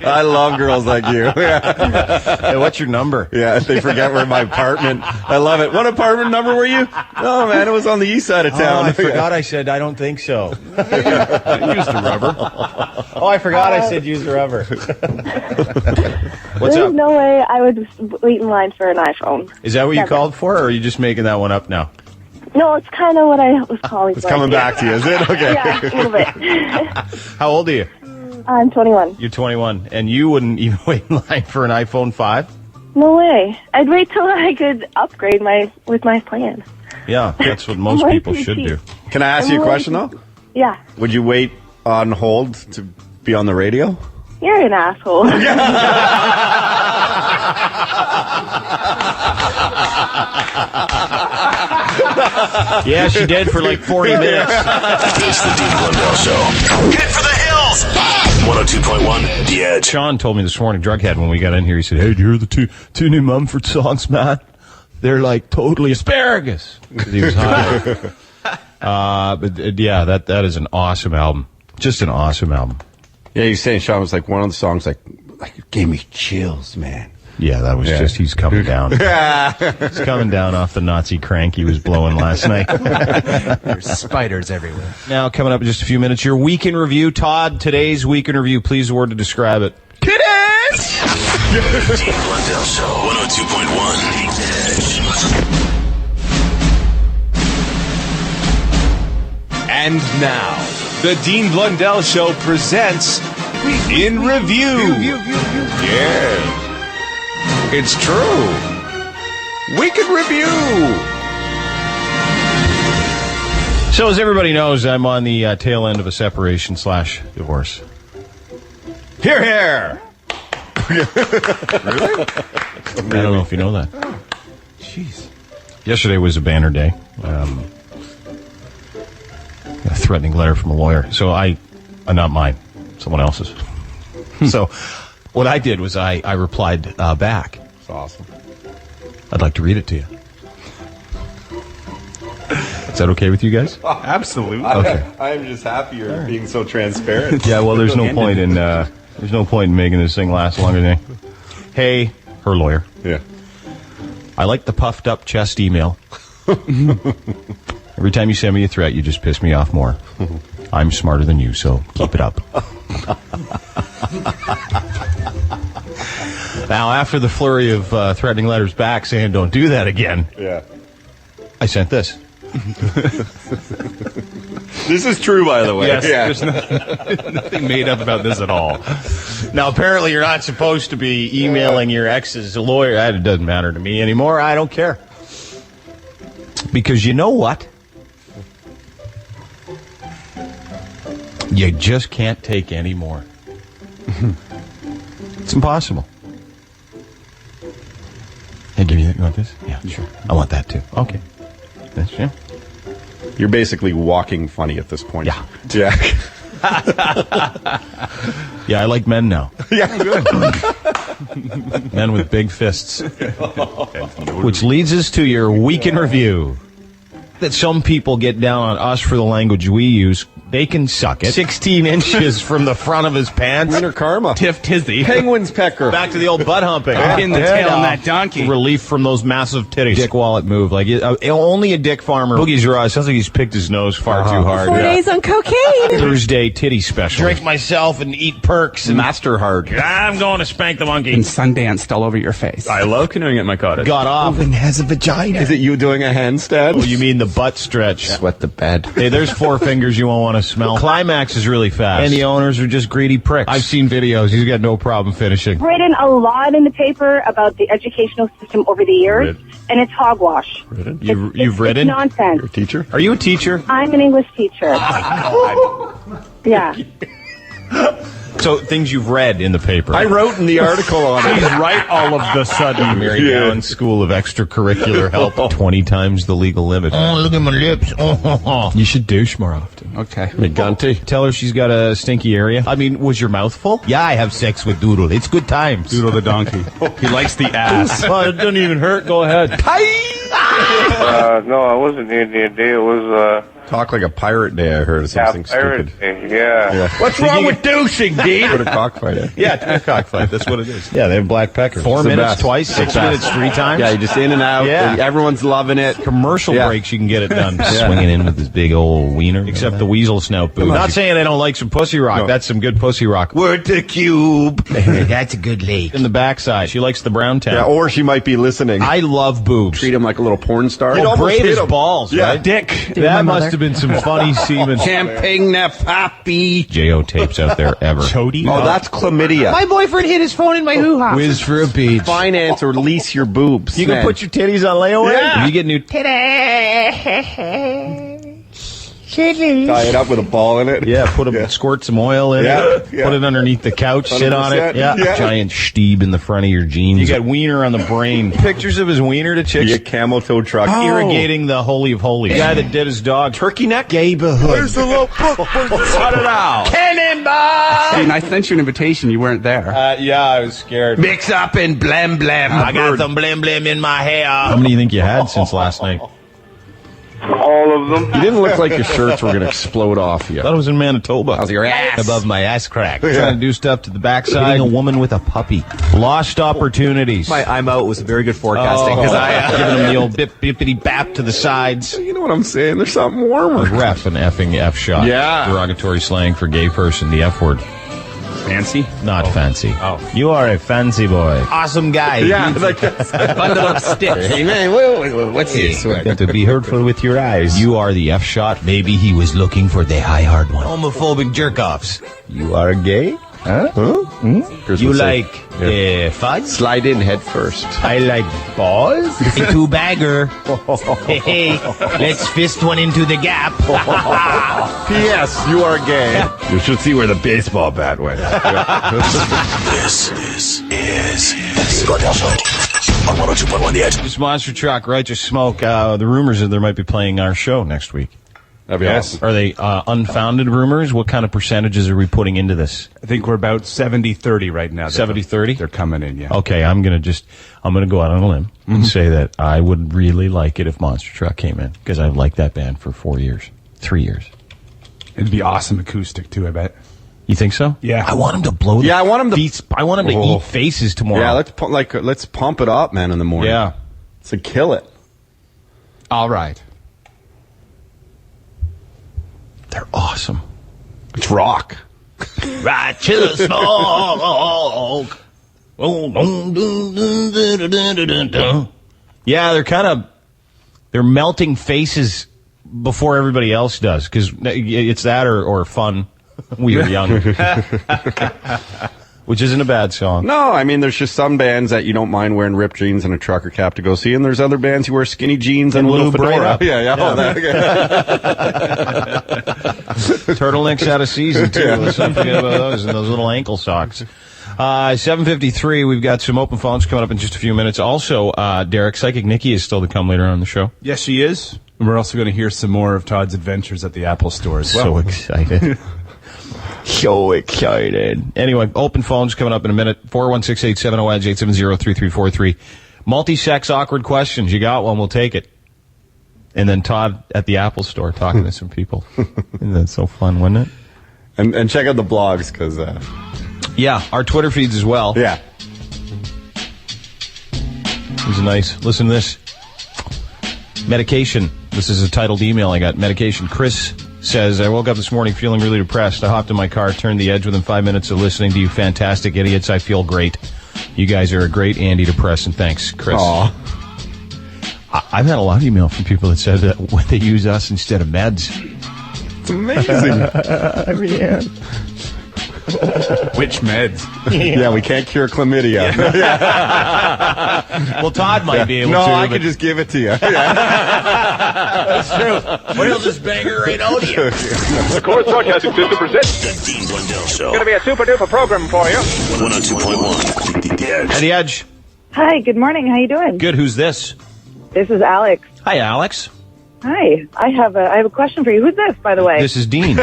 I love girls like you.
Hey, what's your number?
Yeah, they forget where my apartment. I love it. What apartment number were you? Oh man, it was on the east side of town.
I forgot I said I don't think so.
Use the rubber.
Oh, I forgot I said use the rubber. What's
There's
up?
no way I would wait in line for an iPhone.
Is that what you
Never.
called for, or are you just making that one up now?
No, it's kind of what I was calling
It's
for.
coming back to you, is it? Okay.
Yeah, a little bit.
How old are you?
I'm 21.
You're 21, and you wouldn't even wait in line for an iPhone 5?
No way. I'd wait till I could upgrade with my plan.
Yeah, that's what most
Way
people
too
should
cheap.
do.
Can I ask you a question though?
Yeah.
Would you wait on hold to be on the radio?
You're an asshole.
Yeah, she did for like 40 minutes.
It's the Dean Blundell Show. Head for the hills. 102.1 The Edge.
Sean told me this morning, Drughead, when we got in here, he said, "Hey, did you hear the two new Mumford songs, man? They're like totally asparagus." 'Cause he was high. Yeah, that is an awesome album. Just an awesome album.
Yeah, you're saying Sean was like one of the songs like it gave me chills, man.
Yeah, that was just, he's coming down. He's coming down off the Nazi crank he was blowing last night.
There's spiders everywhere.
Now, coming up in just a few minutes, your week in review. Todd, today's week in review, please, a word to describe it.
Kiddies! The Dean Blundell Show. 102.1 The Edge.
And now, the Dean Blundell Show presents In Review. Yeah. It's true. Week in Review.
So, as everybody knows, I'm on the tail end of a separation/divorce.
Hear, hear.
Really? I don't know if you know that.
Jeez.
Yesterday was a banner day. A threatening letter from a lawyer. So not mine, someone else's. So what I did was I replied back.
That's awesome.
I'd like to read it to you. Is that okay with you guys?
Absolutely.
Okay.
I'm just happy you're being so transparent.
Yeah, well, there's no point in making this thing last longer than. Hey, her lawyer.
Yeah.
I like the puffed up chest email. Every time you send me a threat, you just piss me off more. I'm smarter than you, so keep it up. Now, after the flurry of threatening letters back saying don't do that again,
Yeah.
I sent this.
This is true, by the way.
Yes,
Yeah.
there's nothing made up about this at all. Now, apparently you're not supposed to be emailing your ex's lawyer. It doesn't matter to me anymore. I don't care. Because you know what? You just can't take any more. It's impossible. Hey, give you want this? Yeah, sure. I want that too. Okay. That's yeah.
You're basically walking funny at this point.
Yeah.
Yeah.
Yeah, I like men now.
Yeah, good.
Men with big fists. Which leads us to your week in review. That some people get down on us for the language we use. They can suck it. 16 inches from the front of his pants.
Winter karma.
Tiff Tizzy.
Penguin's pecker.
Back to the old butt humping.
Pin the tail on that donkey.
Relief from those massive titties. Dick wallet move. Like only a dick farmer. Boogie's raw. Sounds like he's picked his nose far too hard.
4 days on cocaine.
Thursday titty special. Drink myself and eat perks. And
Master hard.
I'm going to spank the monkey.
And Sundance all over your face.
I love canoeing at my cottage.
Got off.
And has a vagina.
Is it you doing a handstand?
Oh, you mean the butt stretch?
Sweat the bed.
Hey, there's 4 fingers you won't want to smell. Climax is really fast. And the owners are just greedy pricks. I've seen videos. He's got no problem finishing.
Written a lot in the paper about the educational system over the years, and it's hogwash.
You've written?
It's nonsense.
You're a teacher?
Are you a teacher?
I'm an English teacher. Yeah.
So, things you've read in the paper.
I wrote in the article on it.
He's right all of the sudden. Mary Gowan School of Extracurricular Help. 20 times the legal limit. Oh, look at my lips. Oh. You should douche more often.
Okay.
McGunty.
Tell her she's got a stinky area. I mean, was your mouth full? Yeah, I have sex with Doodle. It's good times.
Doodle the donkey. He likes the ass.
Well, it doesn't even hurt. Go ahead.
No, I wasn't Indian Day. It was,
Talk like a pirate day, I heard. Something stupid.
Day. Yeah.
What's wrong with douching, Dean?
Put a cockfight in.
Yeah, a cockfight. That's what it is. Yeah, they have black pecker. 4
the
minutes
best.
twice, 6 minutes 3 times.
Yeah, you just in and out.
Yeah.
Everyone's loving it.
Commercial breaks, you can get it done. Swinging in with his big old wiener. Except the weasel snout boot. Not saying they don't like some pussy rock. No. That's some good pussy rock. Word to cube. That's a good lake. In the backside. She likes the brown town.
Yeah, or she might be listening.
I love boobs.
Treat him like a little porn star.
Oh, brave as balls,
yeah.
right?
Dick.
That must have been some funny semen.
Champagne papi.
J.O. tapes out there ever.
Chody?
Oh, that's chlamydia.
My boyfriend hid his phone in my hoo-ha.
Whiz for a beach.
Finance or lease your boobs.
You can put your titties on layaway?
Yeah.
You get new
Tie it up with a ball in it.
Yeah, squirt some oil in it.
Yeah.
Put it underneath the couch. 100%. Sit on it. Yeah. Giant steeb in the front of your jeans. You got wiener on the brain. Pictures of his wiener to chicks.
Be a camel toe truck.
Irrigating the Holy of Holies. The guy that did his dog.
Turkey neck?
Neighborhood.
Where's the little book? Cut it out.
Cannonball! Dean, I sent you an invitation. You weren't there.
Yeah, I was scared.
Mix up and blam blam.
I got some blam blam in my hair. How many do you think you had since last night?
All of them.
You didn't look like your shirts were going to explode off you.
I thought it was in Manitoba.
How's your ass?
Above my ass crack. Trying to do stuff to the backside. Hitting a woman with a puppy. Lost opportunities.
My I'm out was very good forecasting because I
giving him the old bippity bap to the sides.
You know what I'm saying? There's something warmer.
Ref, an effing F shot.
Yeah.
Derogatory slang for gay person, the F word.
Fancy?
Not fancy.
Oh.
You are a fancy boy. Awesome guy.
Yeah, like
Bundle up sticks.
Hey man, what's this?
Got to be hurtful with your eyes. You are the F shot. Maybe he was looking for the high hard one. Homophobic jerk offs. You are gay? Huh? You like fudge?
Slide in head first.
I like balls. A two-bagger. Hey, let's fist one into the gap.
P.S. You are gay.
You should see where the baseball bat went.
This is Blundell Show on 102.1 The Edge.
This monster truck, right? Just smoke. The rumors that they might be playing our show next week.
That'd be awesome.
Are they unfounded rumors? What kind of percentages are we putting into this?
I think we're about 70-30 right now.
70-30?
They're coming in, yeah.
Okay, I'm going to go out on a limb and say that I would really like it if Monster Truck came in, because I've liked that band for 4 years. 3 years.
It'd be awesome acoustic, too, I bet.
You think so?
Yeah.
I want him to blow the
I want him to
beats. I want him to eat faces tomorrow.
Yeah, let's pump it up, man, in the morning.
Yeah.
So kill it.
All right.
They're awesome.
It's rock.
Right to the smoke. Yeah, they're melting faces before everybody else does, because it's that or fun. We were young. Which isn't a bad song.
No, I mean, there's just some bands that you don't mind wearing ripped jeans and a trucker cap to go see, and there's other bands you wear skinny jeans and a little fedora. Yeah.
Turtlenecks out of season, too. Let's not forget about those and those little ankle socks. 7:53, we've got some open phones coming up in just a few minutes. Also, Derek, Psychic Nikki is still to come later on in the show.
Yes, she is. And we're also going to hear some more of Todd's adventures at the Apple Store as well.
So excited. So excited. Anyway, open phones coming up in a minute. 416-870-EDGE, 870-3343. Multi-sex awkward questions. You got one, we'll take it. And then Todd at the Apple Store talking to some people. Isn't that so fun, wouldn't it?
And check out the blogs, because...
yeah, our Twitter feeds as well.
Yeah.
This is nice. Listen to this. Medication. This is a titled email I got. Medication. Chris says, I woke up this morning feeling really depressed. I hopped in my car, turned the Edge within 5 minutes of listening to you fantastic idiots. I feel great. You guys are a great antidepressant. Thanks, Chris.
Aww.
I've had a lot of email from people that said that when they use us instead of meds.
It's amazing.
Yeah.
Which meds?
Yeah, we can't cure chlamydia.
Well, Todd might be able to.
No, I could just give it to you.
That's true. But he'll just bang her right out of you.
The Course Broadcasting System presents
The Dean Blundell Show.
It's going to be a super duper program for you.
102.1. The Edge.
At the Edge.
Hi, good morning. How you doing?
Good. Who's this?
This is Alex.
Hi, Alex.
Hi. I have a question for you. Who's this, by the way?
This is Dean.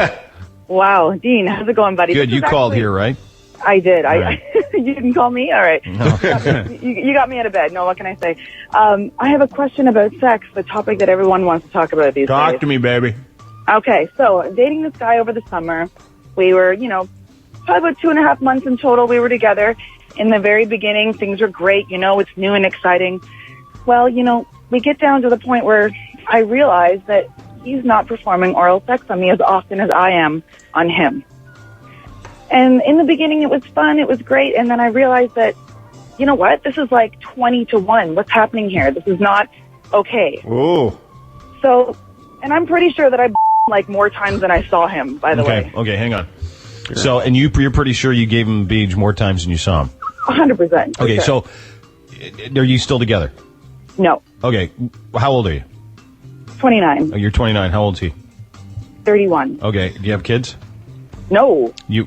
Wow, Dean. How's it going, buddy?
Good. You called here, right?
I did.
Right.
You didn't call me? All right.
No.
You got me out of bed. No, what can I say? I have a question about sex, the topic that everyone wants to talk about these days.
Talk to me, baby.
Okay, so dating this guy over the summer. We were, probably about 2.5 months in total we were together. In the very beginning, things were great. It's new and exciting. Well, we get down to the point where I realize that he's not performing oral sex on me as often as I am on him. And in the beginning, it was fun. It was great. And then I realized that, you know what? This is like 20-1. What's happening here? This is not okay.
Ooh.
So, and I'm pretty sure that I like more times than I saw him, by the way.
Okay, hang on. Sure. So, and you're pretty sure you gave him beach more times than you saw him?
100%.
Okay,
sure.
So are you still together?
No.
Okay, how old are you?
29.
Oh, you're 29. How old is he?
31.
Okay, do you have kids?
No.
You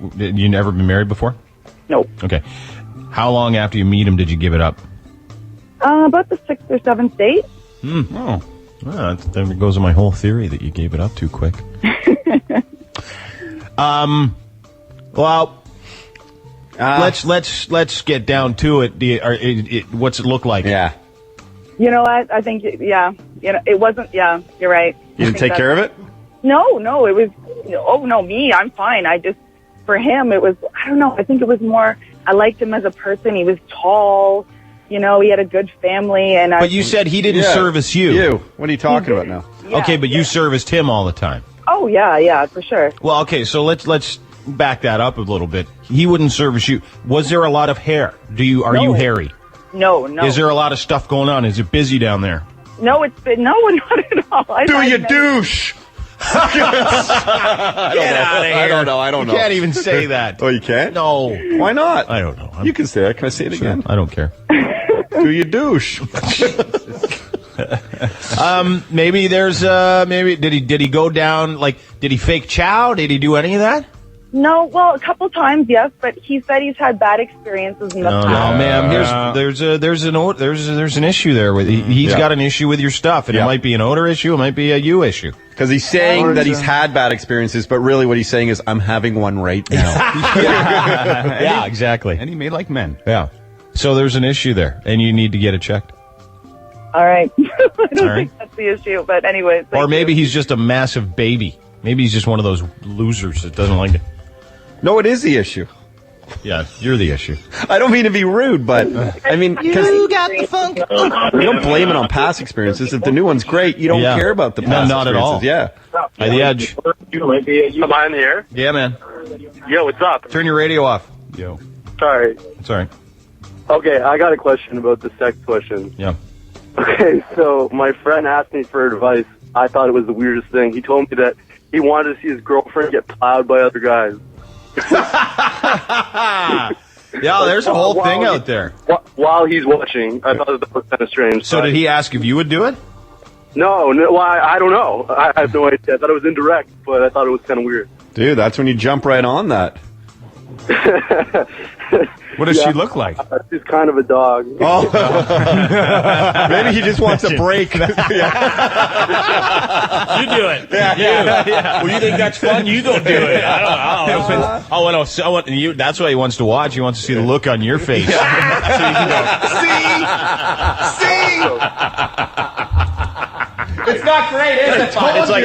never been married before?
No.
Okay. How long after you meet him did you give it up?
About the 6th or 7th date.
Oh. Well, there goes my whole theory that you gave it up too quick. Well, let's get down to it. What's it look like?
Yeah.
You know what? I think, yeah. It wasn't, yeah, you're right.
You didn't take care of it?
No, it was, me, I'm fine. For him, it was, I don't know, I think it was more, I liked him as a person. He was tall, he had a good family.
But you said he didn't service you.
You. What are you talking about now?
Yeah,
okay, but you serviced him all the time.
Oh, yeah, for sure.
Well, okay, so let's back that up a little bit. He wouldn't service you. Was there a lot of hair? Are you hairy?
No.
Is there a lot of stuff going on? Is it busy down there?
No, not at all.
Douche? Get
out of here.
I don't know.
You can't even say that.
Oh, you can't?
No.
Why not?
I don't know.
You can say that. Can I say it again?
I don't care.
Do you douche?
Maybe there's did he go down, did he fake chow? Did he do any of that?
No, well, a couple times, yes, but he said he's had bad experiences in the past.
No, ma'am. There's an issue there with he's got an issue with your stuff, and it might be an odor issue, it might be a you issue.
Because he's saying that he's had bad experiences, but really what he's saying is, I'm having one right now.
Yeah, exactly.
And he made like men.
Yeah. So there's an issue there, and you need to get it checked.
All right. I don't think that's the issue, but anyways.
Or maybe he's just a massive baby. Maybe he's just one of those losers that doesn't like it.
No, it is the issue.
Yeah, you're the issue.
I don't mean to be rude, but I mean, because
you got the funk.
You don't blame it on past experiences. If the new one's great, you don't care about the past
not
experiences.
at all.
Yeah.
At the Edge.
Am I in the air?
Yeah, man.
Yo, what's up?
Turn your radio off.
Yo.
Sorry.
It's all right.
Okay, I got a question about the sex question.
Yeah.
Okay, so my friend asked me for advice. I thought it was the weirdest thing. He told me that he wanted to see his girlfriend get plowed by other guys.
Yeah, there's a whole thing out there.
While he's watching, I thought that was kind of strange.
So did he ask if you would do it?
No, well, I don't know. I have no idea. I thought it was indirect, but I thought it was kind of weird.
Dude, that's when you jump right on that.
What does she look like?
She's kind of a dog.
Oh. Maybe he just wants a break.
You do it.
Yeah.
Well, you think that's fun? You don't do it. I don't know.
That's why he wants to watch. He wants to see the look on your face.
So you can go, see?
It's not great, is it?
It's like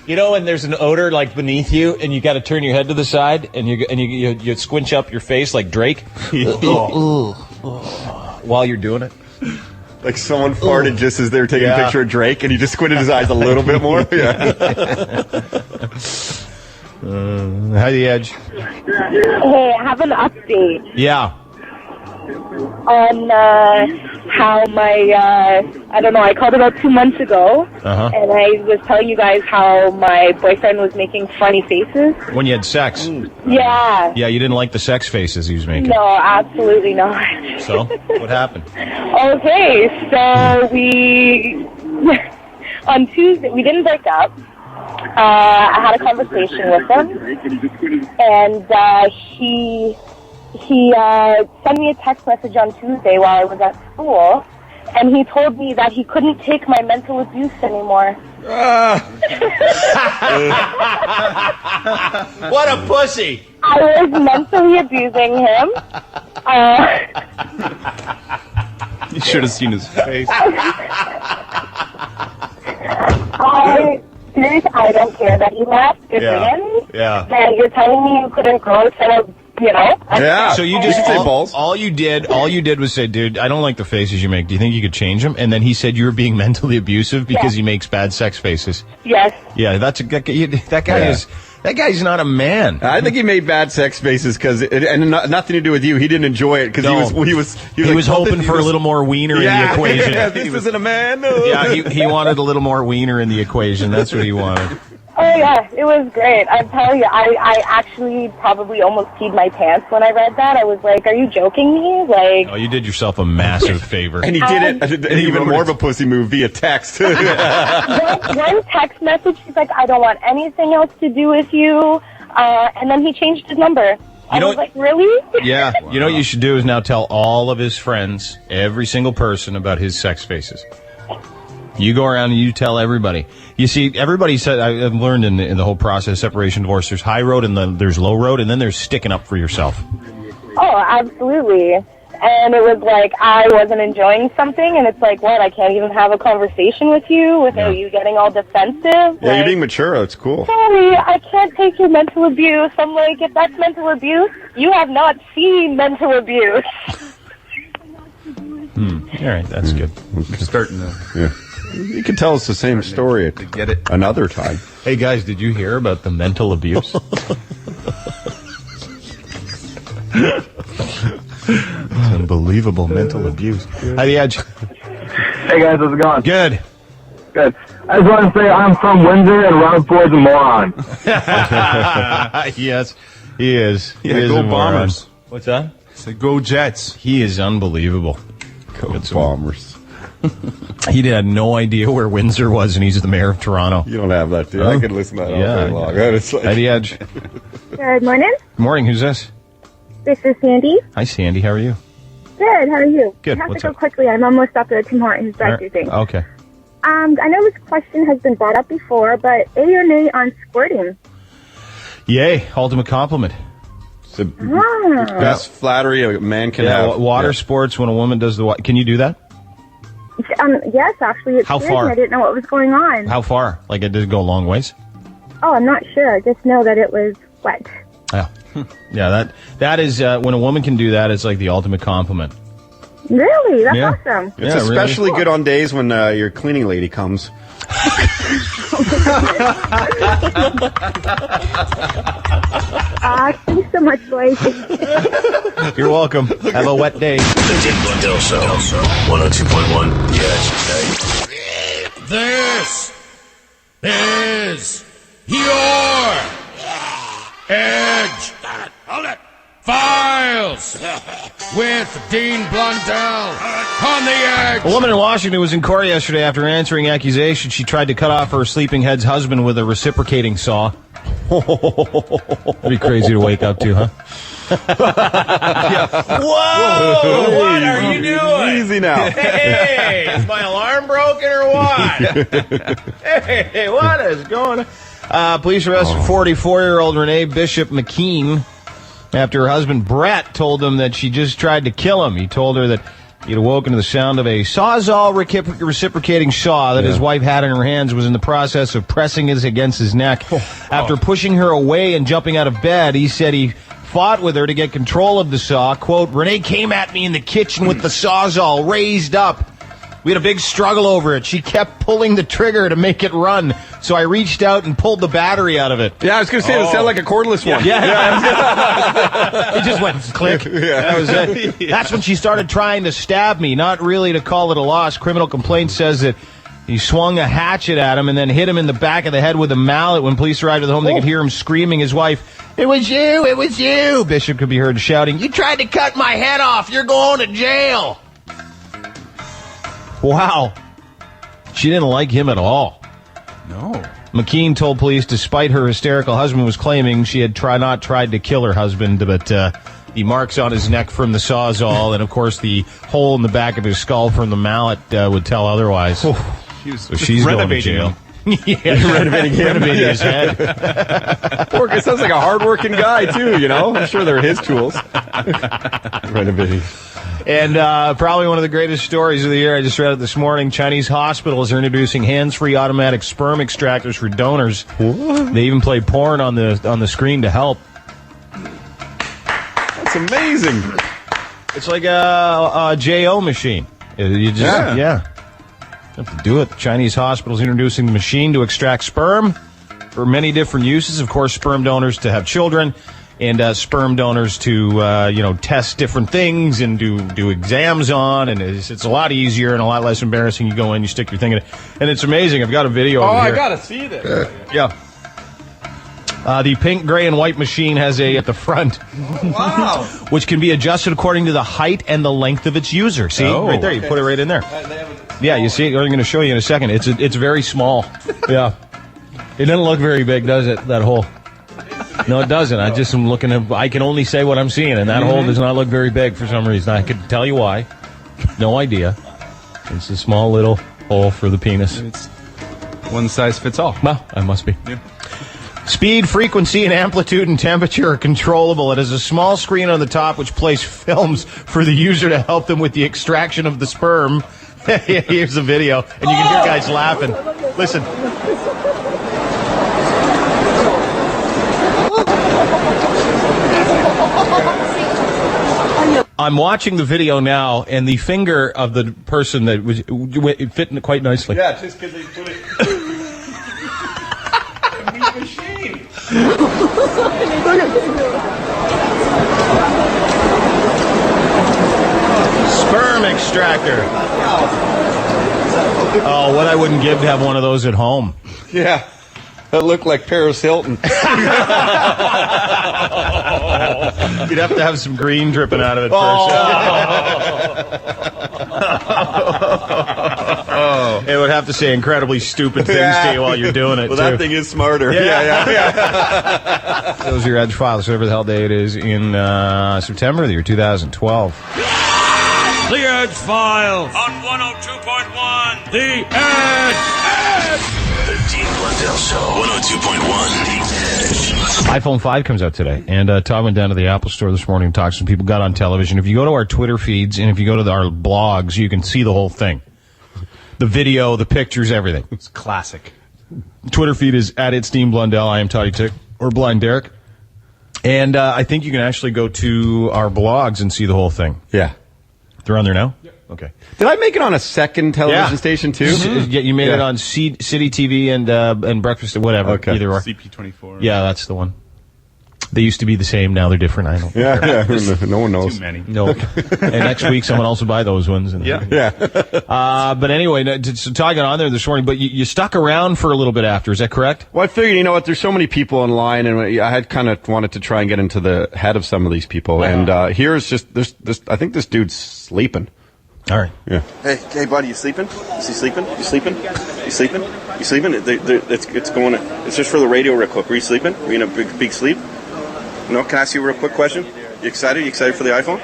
you know when there's an odor like beneath you, and you got to turn your head to the side, and you squinch up your face like Drake while you're doing it.
Like someone farted just as they were taking a picture of Drake, and he just squinted his eyes a little bit more. Yeah.
Hi, The Edge.
Hey, I have an update
Yeah.
on how my, I don't know, I called about 2 months ago,
Uh-huh.
and I was telling you guys how my boyfriend was making funny faces.
When you had sex.
Yeah.
Yeah, you didn't like the sex faces he was making.
No, absolutely not.
So, what happened?
Okay, so on Tuesday, we didn't break up. I had a conversation with him, and he sent me a text message on Tuesday while I was at school, and he told me that he couldn't take my mental abuse anymore.
What a pussy!
I was mentally abusing him.
You should have seen his face.
Seriously, I don't care that you left. Good for him.
Yeah.
And you're telling me you couldn't grow instead of,
So you just all you did was say, dude, I don't like the faces you make. Do you think you could change them? And then he said you were being mentally abusive because he makes bad sex faces.
Yes.
Yeah, that guy's not a man.
I think he made bad sex faces and nothing to do with you. He didn't enjoy it because he was
hoping for a little more wiener in the equation.
Yeah, this isn't a man. No.
Yeah, he wanted a little more wiener in the equation. That's what he wanted.
Oh, yeah, it was great. I'm telling you, I actually probably almost peed my pants when I read that. I was like, are you joking me? Like,
Oh, you did yourself a massive favor.
And he did it even more of a pussy move via text.
one text message, he's like, I don't want anything else to do with you. And then he changed his number. I was like, really?
Yeah. You know what you should do is now tell all of his friends, every single person, about his sex faces. You go around and you tell everybody. You see, everybody said, I've learned in the whole process, separation, divorce, there's high road and there's low road, and then there's sticking up for yourself.
Oh, absolutely. And it was like I wasn't enjoying something, and it's like, what, I can't even have a conversation with you without you getting all defensive?
Yeah,
like,
you're being mature. That's cool.
Sorry, I can't take your mental abuse. I'm like, if that's mental abuse, you have not seen mental abuse.
All right, that's good.
Starting to...
Yeah. You can tell us the same story another time.
Hey, guys, did you hear about the mental abuse? It's unbelievable mental abuse. Hi, The Edge.
Hey, guys, how's it going?
Good.
Good. I just want to say I'm from Windsor, and Ron Ford's a moron.
Yes, he is.
Yeah,
He is
go
a moron.
Bombers.
What's that?
Say go Jets.
He is unbelievable.
Go Bombers.
He had no idea where Windsor was, and he's the mayor of Toronto.
You don't have that, dude. I could listen to that all day long. It's like...
Hi, The Edge.
Good morning.
Morning, who's this?
This is Sandy.
Hi, Sandy. How are you?
Good. How are you?
Good.
I have
What's
to go
up?
quickly. I'm almost up at Tim Hortons drive-thru thing.
Okay.
I know this question has been brought up before, but A or nay on squirting?
Yay. Ultimate compliment.
It's the best flattery a man can have.
Water sports, when a woman does the... Can you do that?
Yes, actually. It's
How
good,
far?
and I didn't know what was going on.
How far? Like, it did go a long ways?
Oh, I'm not sure. I just know that it was wet.
Yeah. Yeah, that is... when a woman can do that, it's like the ultimate compliment.
Really? That's
Yeah.
awesome.
It's especially good on days when your cleaning lady comes.
Thanks so much, boys.
You're welcome. Have a wet day.
The Dean Blundell Show. 102.1 The Edge.
This is your Edge. Hold it.
Files with Dean Blundell on the Edge.
A woman in Washington was in court yesterday after answering accusations. She tried to cut off her sleeping head's husband with a reciprocating saw. Pretty crazy to wake up to, huh?
Whoa! What are you doing?
Easy now.
Hey, is my alarm broken or what? Hey, what is going on?
Police arrested 44-year-old Renee Bishop McKean after her husband Brett told them that she just tried to kill him. He told her that he'd awoken to the sound of a Sawzall reciprocating saw that his wife had in her hands, was in the process of pressing it against his neck. After pushing her away and jumping out of bed, he said he fought with her to get control of the saw. Quote, Renee came at me in the kitchen with the Sawzall raised up. We had a big struggle over it. She kept pulling the trigger to make it run, so I reached out and pulled the battery out of it.
Yeah, I was going to say, it sounded like a cordless one.
It just went click. That was it. That's when she started trying to stab me, not really to call it a loss. Criminal complaint says that he swung a hatchet at him and then hit him in the back of the head with a mallet. When police arrived at the home, they could hear him screaming his wife, "It was you, it was you." Bishop could be heard shouting, "You tried to cut my head off, you're going to jail." Wow. She didn't like him at all.
No.
McKean told police despite her hysterical husband was claiming she had not tried to kill her husband, but the marks on his neck from the Sawzall and, of course, the hole in the back of his skull from the mallet would tell otherwise. So she's going to jail.
Renovating his head. It sounds like a hard-working guy, too, you know? I'm sure they're his tools. Renovating.
And probably one of the greatest stories of the year, I just read it this morning, Chinese hospitals are introducing hands-free automatic sperm extractors for donors. What? They even play porn on the screen to help.
That's amazing.
It's like a J.O. machine. You just, you have to do it. Chinese hospitals introducing the machine to extract sperm for many different uses. Of course, sperm donors to have children, and sperm donors to test different things and do exams on, and it's a lot easier and a lot less embarrassing. You go in, you stick your thing in it, and it's amazing. I've got a video over here.
I gotta see this.
Yeah. The pink, gray, and white machine has at the front.
Wow.
Which can be adjusted according to the height and the length of its user. See? Right there. You put it right in there. Yeah, you see it? I'm going to show you in a second. It's very small. Yeah. It doesn't look very big, does it, that hole? No, it doesn't. I just am looking at, I can only say what I'm seeing, and that hole does not look very big for some reason. I could tell you why. No idea. It's a small little hole for the penis.
It's one size fits all.
Well, I must be.
Yeah.
Speed, frequency, and amplitude and temperature are controllable. It has a small screen on the top which plays films for the user to help them with the extraction of the sperm. Here's the video, and you can hear guys laughing. Listen. I'm watching the video now, and the finger of the person that was fit quite nicely.
Yeah, just because they put it. Machine.
Sperm extractor. Oh, what I wouldn't give to have one of those at home.
Yeah. That looked like Paris Hilton.
You'd have to have some green dripping out of it first. It would have to say incredibly stupid things to you while you're doing it,
well,
too.
that thing is smarter. Yeah.
Those are your Edge files, whatever the hell day it is, in September, the year 2012.
The Edge Files on 102.1 The Edge.
The Dean Blundell Show, 102.1 The Edge.
iPhone 5 comes out today, and Todd went down to the Apple store this morning and talked to some people, got on television. If you go to our Twitter feeds and if you go to our blogs, you can see the whole thing. The video, the pictures, everything.
It's classic.
Twitter feed is at It's Dean Blundell. I am Toddy Tick, or Blind Derek. And I think you can actually go to our blogs and see the whole thing.
Yeah.
They're on there now?
Yep.
Okay.
Did I make it on a second television station, too?
Mm-hmm. Yeah, you made it on City TV and Breakfast, whatever.
Okay.
Either or.
CP24.
Yeah, that's the one. They used to be the same. Now they're different. I don't care.
Yeah. No one knows.
Too many.
No. And next week, someone else will buy those ones. And,
Yeah.
but anyway, so Todd got on there this morning, but you stuck around for a little bit after. Is that correct?
Well, I figured, you know what, there's so many people in line, and I had kind of wanted to try and get into the head of some of these people. And here's just, this. I think this dude's sleeping.
All right.
Yeah.
Hey, buddy, you sleeping? Is he sleeping? You sleeping? You sleeping? You sleeping? It's going. It's just for the radio, real quick. Were you sleeping? Were you in a big sleep? No. Can I ask you a real quick question? You excited? You excited for the iPhone?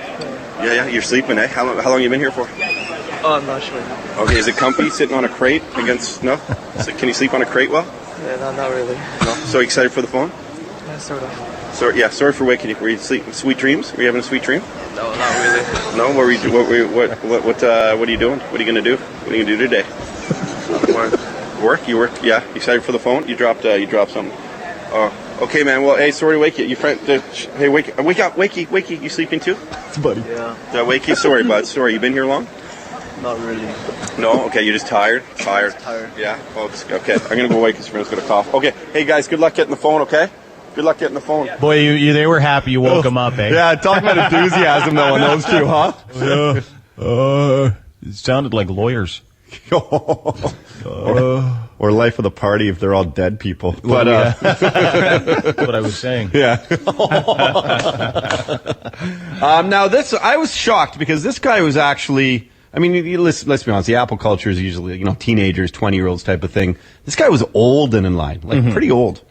Yeah. You're sleeping, eh? How long you been here for?
Oh, I'm not sure.
Okay. Is it comfy sitting on a crate against? No. Can you sleep on a crate well?
Yeah, not really.
No. So excited for the phone?
Yeah, sort of.
Sorry for waking you. Were you sleeping? Sweet dreams? Were you having a sweet dream?
No, not really.
No. What are you doing? What are you gonna do? What are you gonna do today? Work? You work? Yeah. You excited for the phone? You dropped something. Oh. Okay, man. Well, hey, sorry to wake you. Hey, wake up, wakey. You sleeping too?
Buddy. Yeah.
Did I wake you? Sorry, bud. Sorry. You been here long?
Not really.
No. Okay. You're just tired. Tired. Yeah. Oh, okay. I'm gonna go wake his friend's gonna cough. Okay. Hey, guys. Good luck getting the phone. Okay. Good luck getting the phone.
Boy, they were happy you woke them up, eh?
Yeah. Talk about enthusiasm though on those two, huh?
It sounded like lawyers.
Or life of the party if they're all dead people. But
that's what I was saying.
Yeah. Now I was shocked because this guy was actually, I mean, let's be honest, the Apple culture is usually, teenagers, 20-year-olds type of thing. This guy was old and in line, pretty old.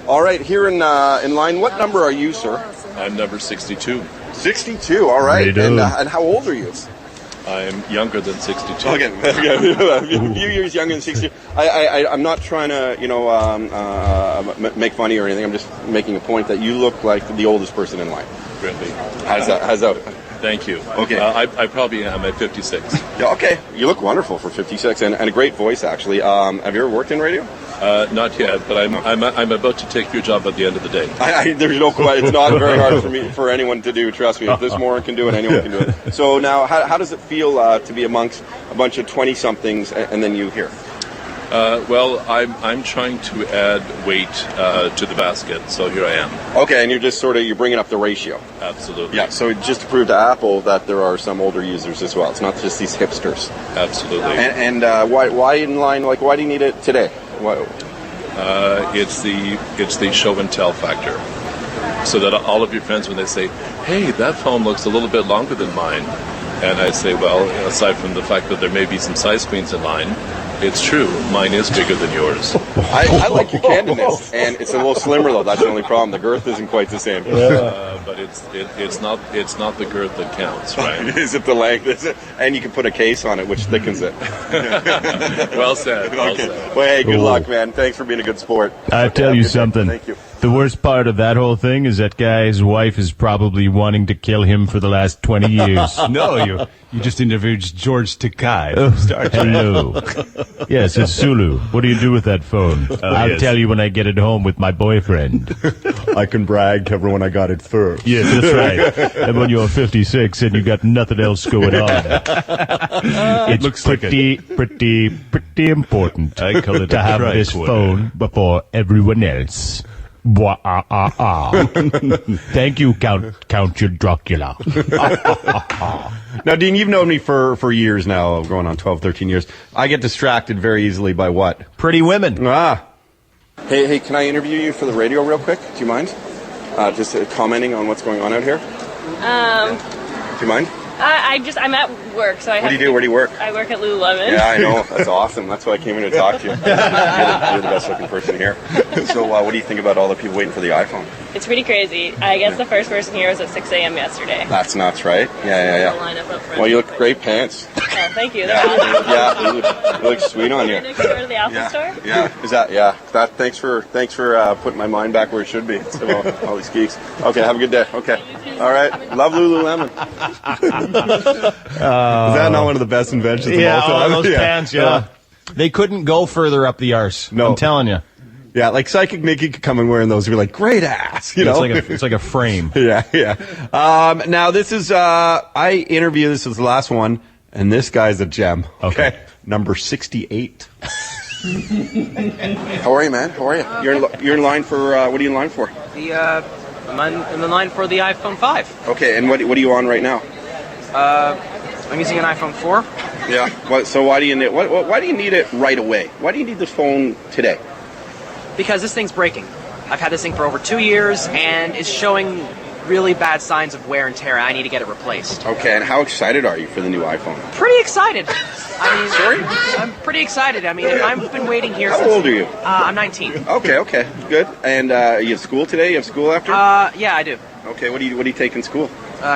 All right, here in line, what number are you, sir?
I'm number 62.
62, all right. And how old are you?
I'm younger than 62.
Okay, a few years younger than 62. I'm not trying to, make funny or anything. I'm just making a point that you look like the oldest person in line.
Really?
How's that?
Thank you.
Okay.
I probably am at 56.
Yeah, okay. You look wonderful for 56 and a great voice, actually. Have you ever worked in radio?
Not yet, but I'm about to take your job at the end of the day.
There's no question. It's not very hard for anyone to do. Trust me. If this moron can do it, anyone can do it. So now, how does it feel to be amongst a bunch of 20-somethings and then you here?
Well, I'm trying to add weight to the basket, so here I am.
Okay, and you're bringing up the ratio.
Absolutely.
Yeah. So just to prove to Apple that there are some older users as well. It's not just these hipsters.
Absolutely.
And why in line? Like, why do you need it today? Why?
It's the show and tell factor. So that all of your friends, when they say, "Hey, that phone looks a little bit longer than mine," and I say, "Well, aside from the fact that there may be some size queens in line, it's true. Mine is bigger than yours."
I like your candidness, and it's a little slimmer though. That's the only problem. The girth isn't quite the same.
But it's not the girth that counts, right?
Is it the length? Is it? And you can put a case on it, which thickens it.
Well said.
Okay. Well, hey, good luck, man. Thanks for being a good sport.
I tell you something.
Thank you.
The worst part of that whole thing is that guy's wife is probably wanting to kill him for the last 20 years.
No, you just interviewed George Takei.
Hello. Yes, it's Sulu. What do you do with that phone? I'll tell you when I get it home with my boyfriend.
I can brag to everyone I got it first.
Yes, that's right. And when you're 56 and you got nothing else going on, it's
looks
pretty important
I call it
to have this phone before everyone else. Thank you, Count your Dracula.
Now, Dean, you've known me for years now, going on 12, 13 years. I get distracted very easily by what?
Pretty women.
Hey, can I interview you for the radio real quick? Do you mind? Just commenting on what's going on out here? Do you mind?
I'm at work, so I have
What do you do? Where do you work?
I work at Lululemon.
Yeah, I know. That's awesome. That's why I came in to talk to you. You're the best looking person here. So what do you think about all the people waiting for the iPhone?
It's pretty crazy. I guess the first person here was at 6 a.m. yesterday.
That's nuts, right? Yeah.
Line up front.
Well, you look great pants.
Oh, thank you. They're awesome.
Yeah, you look sweet on you.
Next door to the Apple store?
Yeah. Is that, thanks for putting my mind back where it should be. So, all these geeks. Okay, have a good day. Okay. All right. Love Lululemon.
Is that not one of the best inventions of all time?
Those pants, They couldn't go further up the arse. No. I'm telling you.
Yeah, like Psychic Mickey could come and wear those. You're like, great ass, you know?
It's like a frame.
Yeah. Now this is, I interview, this is the last one, and this guy's a gem. Okay. Number 68.
How are you, man? How are you? You're in line for, what are you in line for?
I'm in the line for the iPhone 5.
Okay, and what are you on right now?
I'm using an iPhone 4.
Yeah. So why do you need it right away? Why do you need this phone today?
Because this thing's breaking. I've had this thing for over 2 years, and it's showing really bad signs of wear and tear. I need to get it replaced.
Okay, and how excited are you for the new iPhone?
Pretty excited. Sorry? I'm pretty excited. I mean, I've been waiting here
How
since...
old are you?
I'm 19.
Okay, good. And you have school today? You have school after?
Yeah, I do.
Okay, what do you take in school?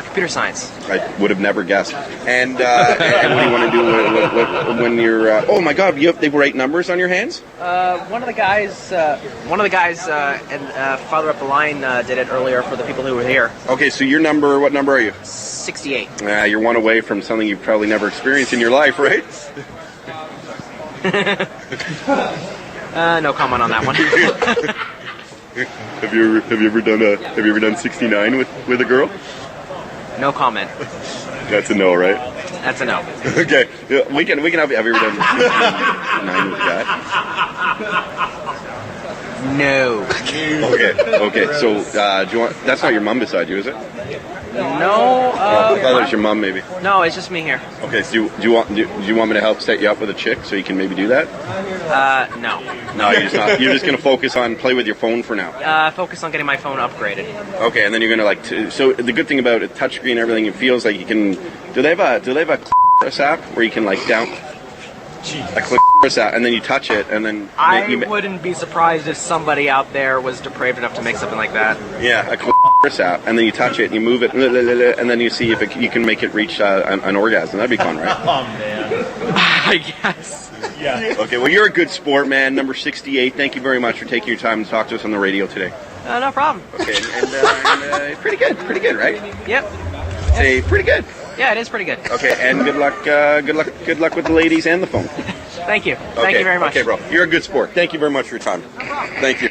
Computer science.
I would have never guessed. And and what do you want to do when you're? Oh my God! They write numbers on your hands.
One of the guys, and farther up the line did it earlier for the people who were here.
Okay, so your number. What number are you?
68.
Yeah, you're one away from something you've probably never experienced in your life, right?
No comment on that one.
Have you ever done 69 with a girl?
No comment.
That's a no, right?
That's a no.
Okay, yeah, we can have you ever done 69 with a guy?
No.
Okay. So, do you want? That's not your mom beside you, is it?
No.
I thought it was your mom, maybe.
No, it's just me here.
Okay. So, do you want me to help set you up with a chick so you can maybe do that?
No.
No, you're just not. You're just gonna focus on play with your phone for now.
Focus on getting my phone upgraded.
Okay, and then you're gonna so the good thing about a touchscreen and everything, it feels like you can. Do they have a app where you can down? A clip app, and then you touch it, and then
I wouldn't be surprised if somebody out there was depraved enough to make something like that.
Yeah, a clip app, and then you touch it, and you move it, and then you see if you can make it reach an orgasm. That'd be fun, right?
Oh man, I guess.
Yeah. Okay. Well, you're a good sport, man. Number 68. Thank you very much for taking your time to talk to us on the radio today.
No problem.
Okay, and pretty good, right?
Yep.
Say pretty good.
Yeah, it is pretty good.
Okay, and good luck with the ladies and the phone.
Thank you. Thank you very much.
Okay, bro. You're a good sport. Thank you very much for your time. Thank you.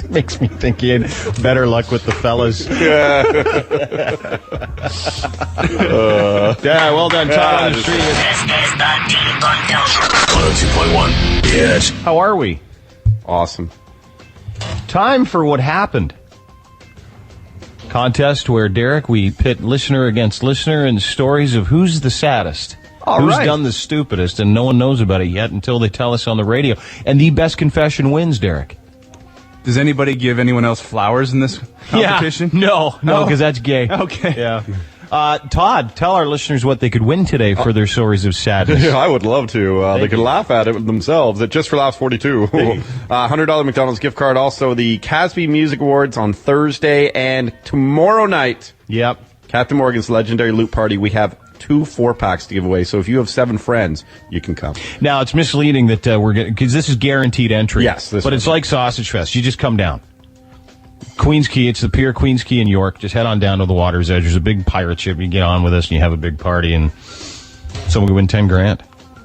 Makes me think he had better luck with the fellas. Yeah, well done, Todd on the street.
This is the Dean Blundell Show. 102.1 The Edge.
How are we?
Awesome.
Time for what happened. Contest where, Derek, we pit listener against listener and stories of who's the saddest. Who's done the stupidest, and no one knows about it yet until they tell us on the radio. And the best confession wins, Derek.
Does anybody give anyone else flowers in this competition?
Yeah. No, because that's gay.
Okay.
Yeah. Todd, tell our listeners what they could win today for their stories of sadness.
Yeah, I would love to. They could laugh at it themselves at Just for Laughs 42. $100 McDonald's gift card. Also, the Casby Music Awards on Thursday and tomorrow night.
Yep.
Captain Morgan's legendary loot party. We have 2 4-packs to give away. So if you have 7 friends, you can come.
Now, it's misleading that we're getting, because this is guaranteed entry.
Yes.
But it's like Sausage Fest. You just come down. Queens Quay, it's the Pier, Queens Quay in York. Just head on down to the water's edge. There's a big pirate ship. You get on with us and you have a big party, and someone can win $10,000.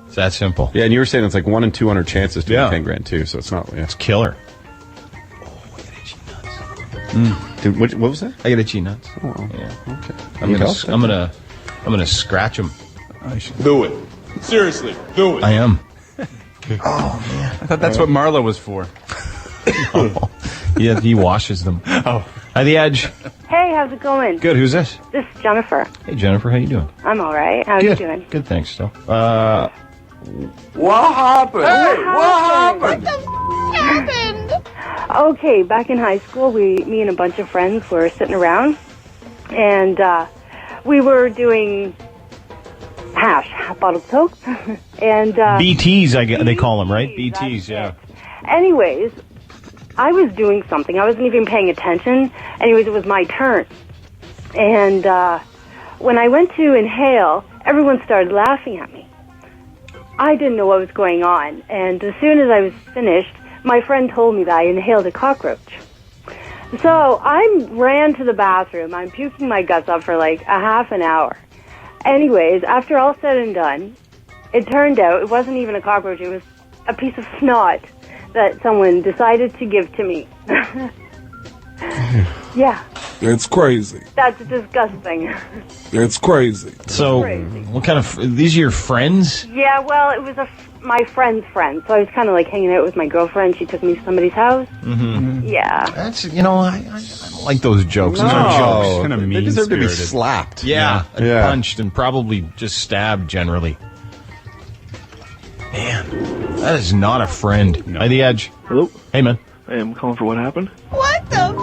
It's that simple.
Yeah, and you were saying it's like 1 in 200 chances to win $10,000 too, so it's not. Yeah.
It's killer.
Oh, I got itchy nuts. Dude, what was that?
I got itchy nuts.
Oh,
yeah.
Okay.
I'm gonna scratch them.
I should do it. Seriously, do it.
I am.
Oh man, I thought that's what Marla was for.
Yeah, he washes them.
Oh.
Hi, The Edge.
Hey, how's it going?
Good. Who's this?
This is Jennifer.
Hey, Jennifer. How you doing?
I'm all right. How are you doing?
Good. Thanks. Still.
What happened?
Hey,
what happened?
happened? Okay, back in high school, me and a bunch of friends were sitting around, and we were doing hash, bottled Coke, and
BTs, they call them, right? BTs, yeah.
Anyways, I was doing something. I wasn't even paying attention. Anyways, it was my turn. And when I went to inhale, everyone started laughing at me. I didn't know what was going on. And as soon as I was finished, my friend told me that I inhaled a cockroach. So I ran to the bathroom. I'm puking my guts up for like a half an hour. Anyways, after all said and done, it turned out it wasn't even a cockroach. It was a piece of snot that someone decided to give to me. Yeah.
It's crazy.
That's disgusting.
It's crazy.
So, what kind of, these are your friends?
Yeah, well, it was my friend's friend, so I was kind of like hanging out with my girlfriend. She took me to somebody's house.
Mm-hmm.
Yeah.
That's, I don't like those jokes.
No.
Those are jokes.
Kind of
They deserve to be
mean-spirited.
slapped.
Yeah, and
Yeah.
punched and probably just stabbed generally. Man, that is not a friend.
No.
By the Edge.
Hello?
Hey, man.
Hey, I'm calling for what happened.
What the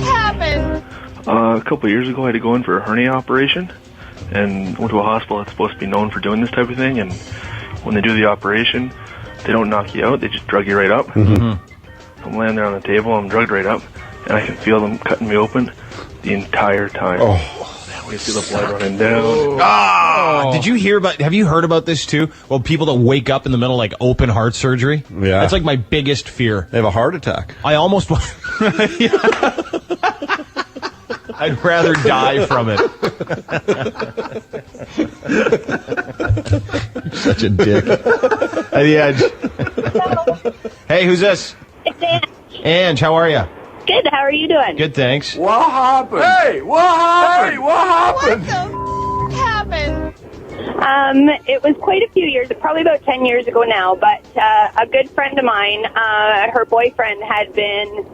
happened?
A couple of years ago, I had to go in for a hernia operation, and went to a hospital that's supposed to be known for doing this type of thing. And when they do the operation, they don't knock you out; they just drug you right up.
Mm-hmm.
I'm laying there on the table, I'm drugged right up, and I can feel them cutting me open the entire time.
Oh.
We see the blood running down.
Did you hear have you heard about this too? Well, people that wake up in the middle like open heart surgery.
Yeah.
That's like my biggest fear.
They have a heart attack.
I almost I'd rather die from it. Such a dick. At the Edge. Hey, who's this?
It's Ange.
Ange, how are you?
Good. How are you doing?
Good, thanks.
What happened? Hey, what happened? Hey, what happened?
What the happened?
It was quite a few years, probably about 10 years ago now, but a good friend of mine, her boyfriend had been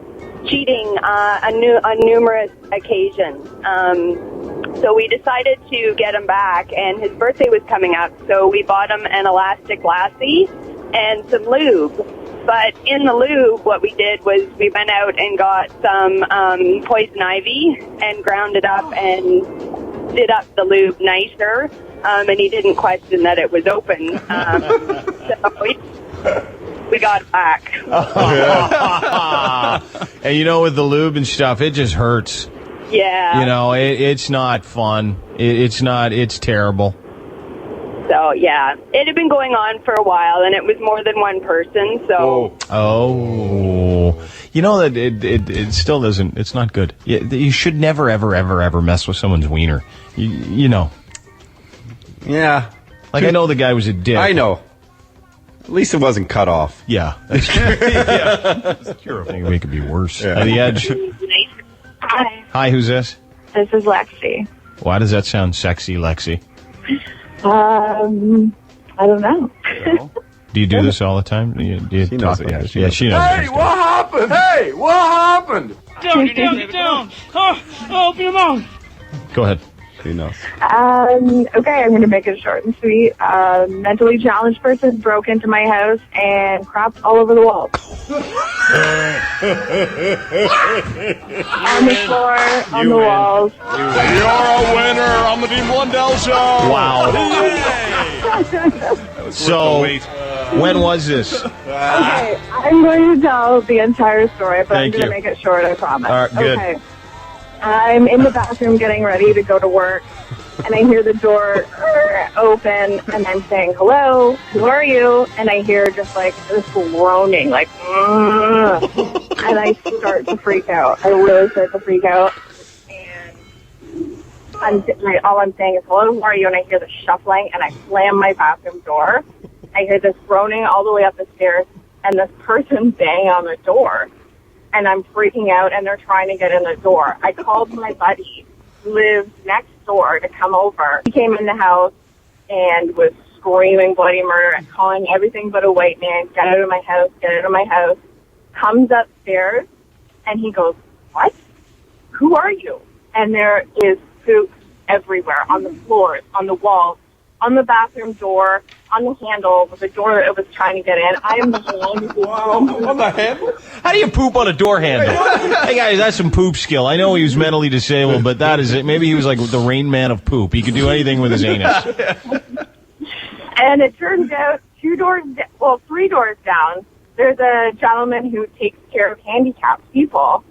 cheating on numerous occasions. So we decided to get him back, and his birthday was coming up, so we bought him an elastic lassie and some lube. But in the lube, what we did was we went out and got some poison ivy and ground it up and did up the lube nicer. And he didn't question that it was open. So we got it back.
And with the lube and stuff, it just hurts.
Yeah.
It's not fun. It's terrible.
So, yeah, it had been going on for a while, and it was more than one person, so...
That it still doesn't... It's not good. You should never, ever, ever, ever mess with someone's wiener. You know.
Yeah.
Like, I know the guy was a dick.
I know. At least it wasn't cut off.
Yeah. That's true. Yeah. I think it could be worse.
Yeah.
At the Edge.
Hi,
Hi, who's this?
this is Lexi.
Why does that sound sexy, Lexi?
I don't know.
Do you do this all the time? Do you
She
talk
knows it,
like
yeah,
this?
she
Yeah,
knows
she
it.
knows.
Hey, what happened? Hey, what happened?
Down, down. Open your mouth.
Go ahead.
Who knows?
Okay, I'm going to make it short and sweet. Mentally challenged person broke into my house and crapped all over the walls. On the floor, on the walls.
You're a winner on the Dean Blundell Show.
Wow.
That was
So,
worth the wait.
when was this?
Okay, I'm going to tell the entire story, but
Thank
I'm going to
you.
make it short, I promise.
All right, good.
Okay. I'm in the bathroom getting ready to go to work, and I hear the door open, and I'm saying, hello, who are you? And I hear just like this groaning, like, and I start to freak out. I really start to freak out. And all I'm saying is, hello, who are you? And I hear the shuffling, and I slam my bathroom door. I hear this groaning all the way up the stairs, and this person bang on the door. And I'm freaking out, and they're trying to get in the door. I called my buddy, who lives next door, to come over. He came in the house and was screaming bloody murder and calling everything but a white man, get out of my house, get out of my house. Comes upstairs, and he goes, what? Who are you? And there is poop everywhere, on the floors, on the walls, on the bathroom door, on the handle, the door that it was trying to get in. I am the one.
On the handle?
How do you poop on a door handle? Hey guys, that's some poop skill. I know he was mentally disabled, but that is it. Maybe he was like the Rain Man of poop. He could do anything with his anus.
And it turns out 3 doors down, there's a gentleman who takes care of handicapped people,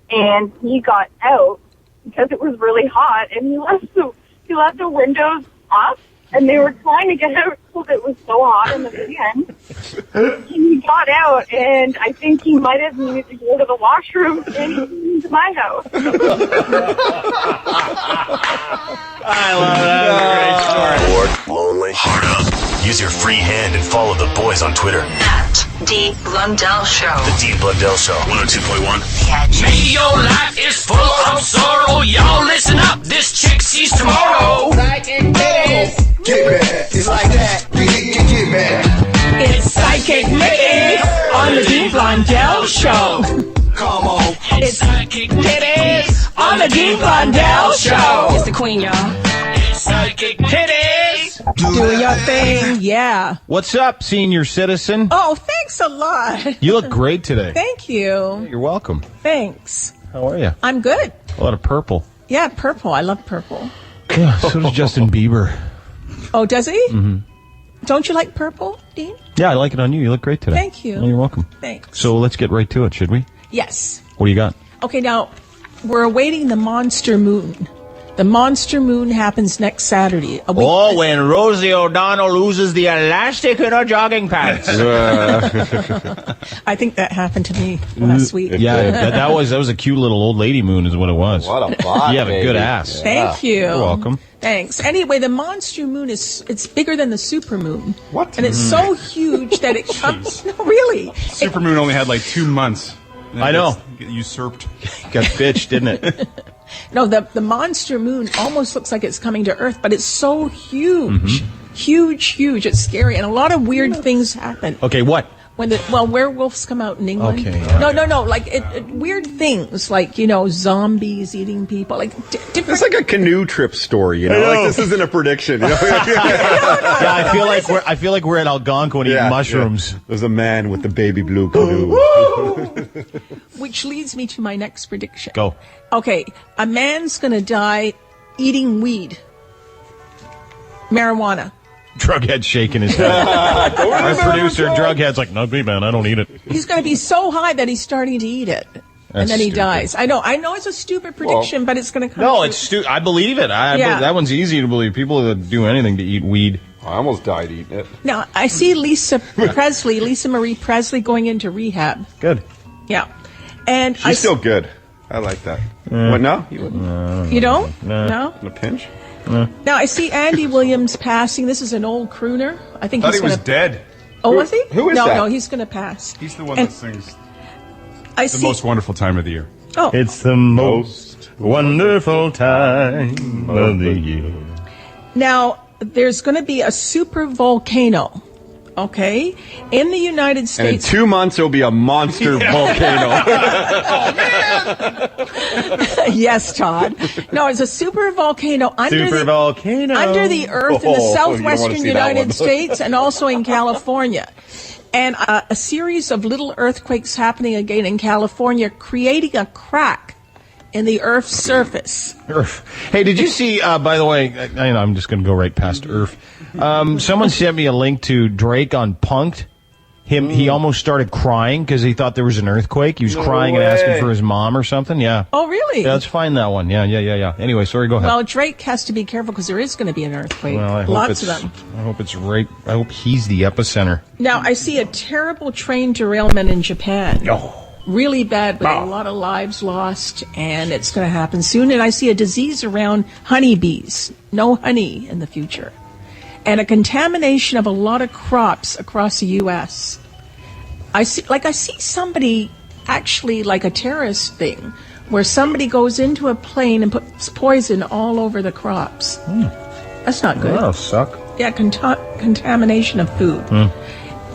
and he got out because it was really hot, and he left the windows up, and they were trying to get out because it was so hot in the van. He got out, and I think he might have needed to go to the washroom, and he came into my house.
I love that. Bored, lonely, hard up. Use your free hand and follow the boys on Twitter.
D. Blundell Show.
The Dean Blundell Show. 102.1.
Maybe
your life is full of sorrow. Y'all listen up. This chick sees tomorrow.
Get back. It's like that. Get back.
It's
Psychic Titties on the Dean Blundell Show.
Come on.
It's Psychic Titties on the Dean Blundell Show.
It's the queen, y'all.
Psychic Titties.
Doing your thing, yeah.
What's up, senior citizen?
Oh, thanks a lot.
You look great today.
Thank you.
You're welcome.
Thanks.
How are you?
I'm good.
A lot of purple.
Yeah, purple. I love purple.
Yeah, so does Justin Bieber.
Oh, does he?
Mm-hmm.
Don't you like purple, Dean?
Yeah, I like it on you. You look great today.
Thank you.
Well, you're welcome.
Thanks.
So let's get right to it, should we?
Yes.
What do you got?
Okay, now, we're awaiting the monster moon. The monster moon happens next Saturday.
When Rosie O'Donnell loses the elastic in her jogging pants.
I think that happened to me last week.
Yeah, that was a cute little old lady moon is what it was.
What a body,
You have a good ass.
Thank you.
You're welcome.
Thanks. Anyway, the monster moon it's bigger than the super moon.
What?
And it's so huge that it comes. No, really.
Supermoon only had like 2 months.
I know.
Get usurped.
Got bitched, didn't it?
No, the monster moon almost looks like it's coming to Earth, but it's so huge. Huge. It's scary. And a lot of weird things happen.
Okay, what?
When werewolves come out in England.
Okay, yeah.
No, like weird things, like, zombies eating people, like different.
It's like a canoe trip story, Like this isn't a prediction.
Yeah, I feel like we're at Algonquin eating mushrooms.
Yeah. There's a man with the baby blue canoe.
Which leads me to my next prediction.
Go.
Okay, a man's gonna die eating weed, marijuana.
Drughead shaking his head. Our producer, Drughead's like, not me, man. I don't eat it.
He's going to be so high that he's starting to eat it. And then he dies. I know it's a stupid prediction, but it's going to come.
No, it's stupid. I believe it. That one's easy to believe. People that do anything to eat weed.
I almost died eating it.
Now, I see Lisa Marie Presley going into rehab.
Good.
Yeah. And
she's still good. I like that. What, no? You wouldn't?
You don't? No?
In a pinch?
Now, I see Andy Williams passing. This is an old crooner. I think
he was dead.
Oh, was he?
Who is that?
No, he's going to pass.
He's the one that sings
the
most wonderful time of the year.
Oh.
It's the most wonderful time of the year.
Now, there's going to be a super volcano. Okay, in the United States.
And in 2 months, there'll be a monster volcano.
Oh, man! Yes, Todd. No, it's a super volcano under the earth in the southwestern United States and also in California. And a series of little earthquakes happening again in California, creating a crack in the Earth's surface.
Hey, did you see, by the way, I'm just going to go right past Earth. Someone sent me a link to Drake on Punk'd. He almost started crying because he thought there was an earthquake. He was crying and asking for his mom or something. Yeah.
Oh, really?
Yeah, let's find that one. Yeah. Anyway, sorry, go ahead.
Well, Drake has to be careful because there is going to be an earthquake.
Well,
Lots of them.
I hope it's right. I hope he's the epicenter.
Now, I see a terrible train derailment in Japan.
Oh.
Really bad, with a lot of lives lost, and it's going to happen soon. And I see a disease around honeybees. No honey in the future. And a contamination of a lot of crops across the U.S. I see somebody, actually like a terrorist thing, where somebody goes into a plane and puts poison all over the crops. That's not good.
That'll suck.
Yeah, contamination of food.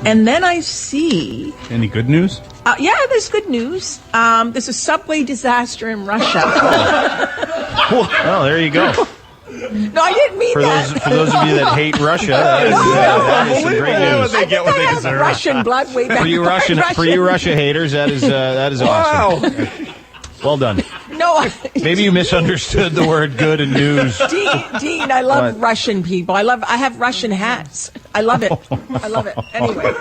And then I see...
Any good news?
Yeah, there's good news. There's a subway disaster in Russia.
Well, there you go.
No, I didn't mean that.
For those of you that hate Russia, that is some great news.
They get what they deserve.
Russian blood way back.
For you Russia haters, that is awesome. Wow. Well done.
No,
maybe you misunderstood the word "good" and news.
Dean, I love Russian people. I have Russian hats. I love it. Anyway,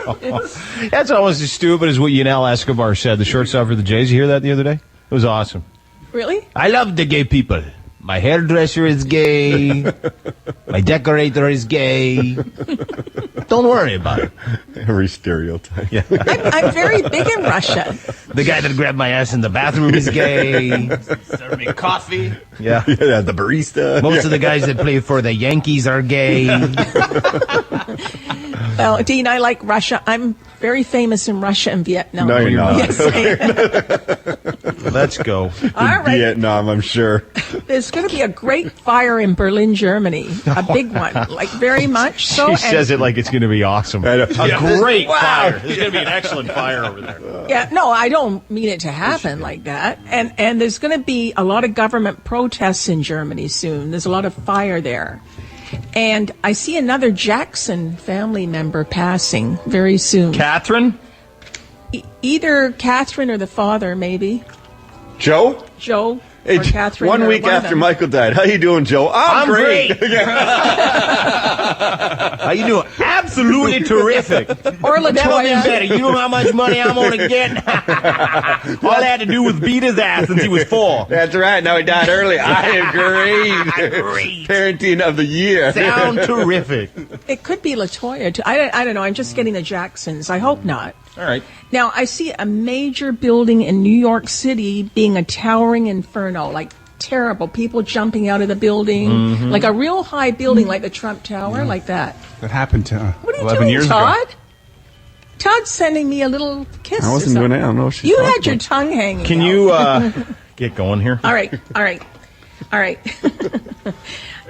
that's almost as stupid as what Yanel Escobar said. The shortstop for the Jays. You hear that the other day? It was awesome.
Really?
I love the gay people. My hairdresser is gay. My decorator is gay. Don't worry about it.
Every stereotype.
Yeah.
I'm very big in Russia.
The guy that grabbed my ass in the bathroom is gay.
Serve me coffee.
Yeah.
The barista.
Most of the guys that play for the Yankees are gay.
Well, Dean, I like Russia. I'm very famous in Russia and Vietnam.
No, you're not.
Yes, I am.
Let's go.
All right.
Vietnam, I'm sure.
There's going to be a great fire in Berlin, Germany. A big one. Like, very much so.
She says it like it's going to be awesome. A great fire. There's going to be an excellent fire over there.
Yeah, no, I don't mean it to happen like that. And there's going to be a lot of government protests in Germany soon. There's a lot of fire there. And I see another Jackson family member passing very soon.
Catherine?
Either Catherine or the father, maybe.
Joe?
Joe.
Hey,
or Catherine.
1 week after Michael died. How you doing, Joe? I'm great.
How you doing? Absolutely terrific.
Or LaToya.
Never been better. You know how much money I'm going to get? All I had to do was beat his ass since he was 4.
That's right. Now he died early. I agree.
Great.
Parenting of the year.
Sound terrific.
It could be LaToya, too. I don't know. I'm just getting the Jacksons. I hope not.
All right.
Now, I see a major building in New York City being a towering inferno, like terrible. People jumping out of the building, like a real high building, like the Trump Tower, like that.
That happened to
What are you
11
doing,
years
Todd?
ago.
Todd's sending me a little kiss.
I wasn't doing it. I don't know what she's
You
talking
had your
about.
tongue hanging
Can
out.
you get going here?
All right.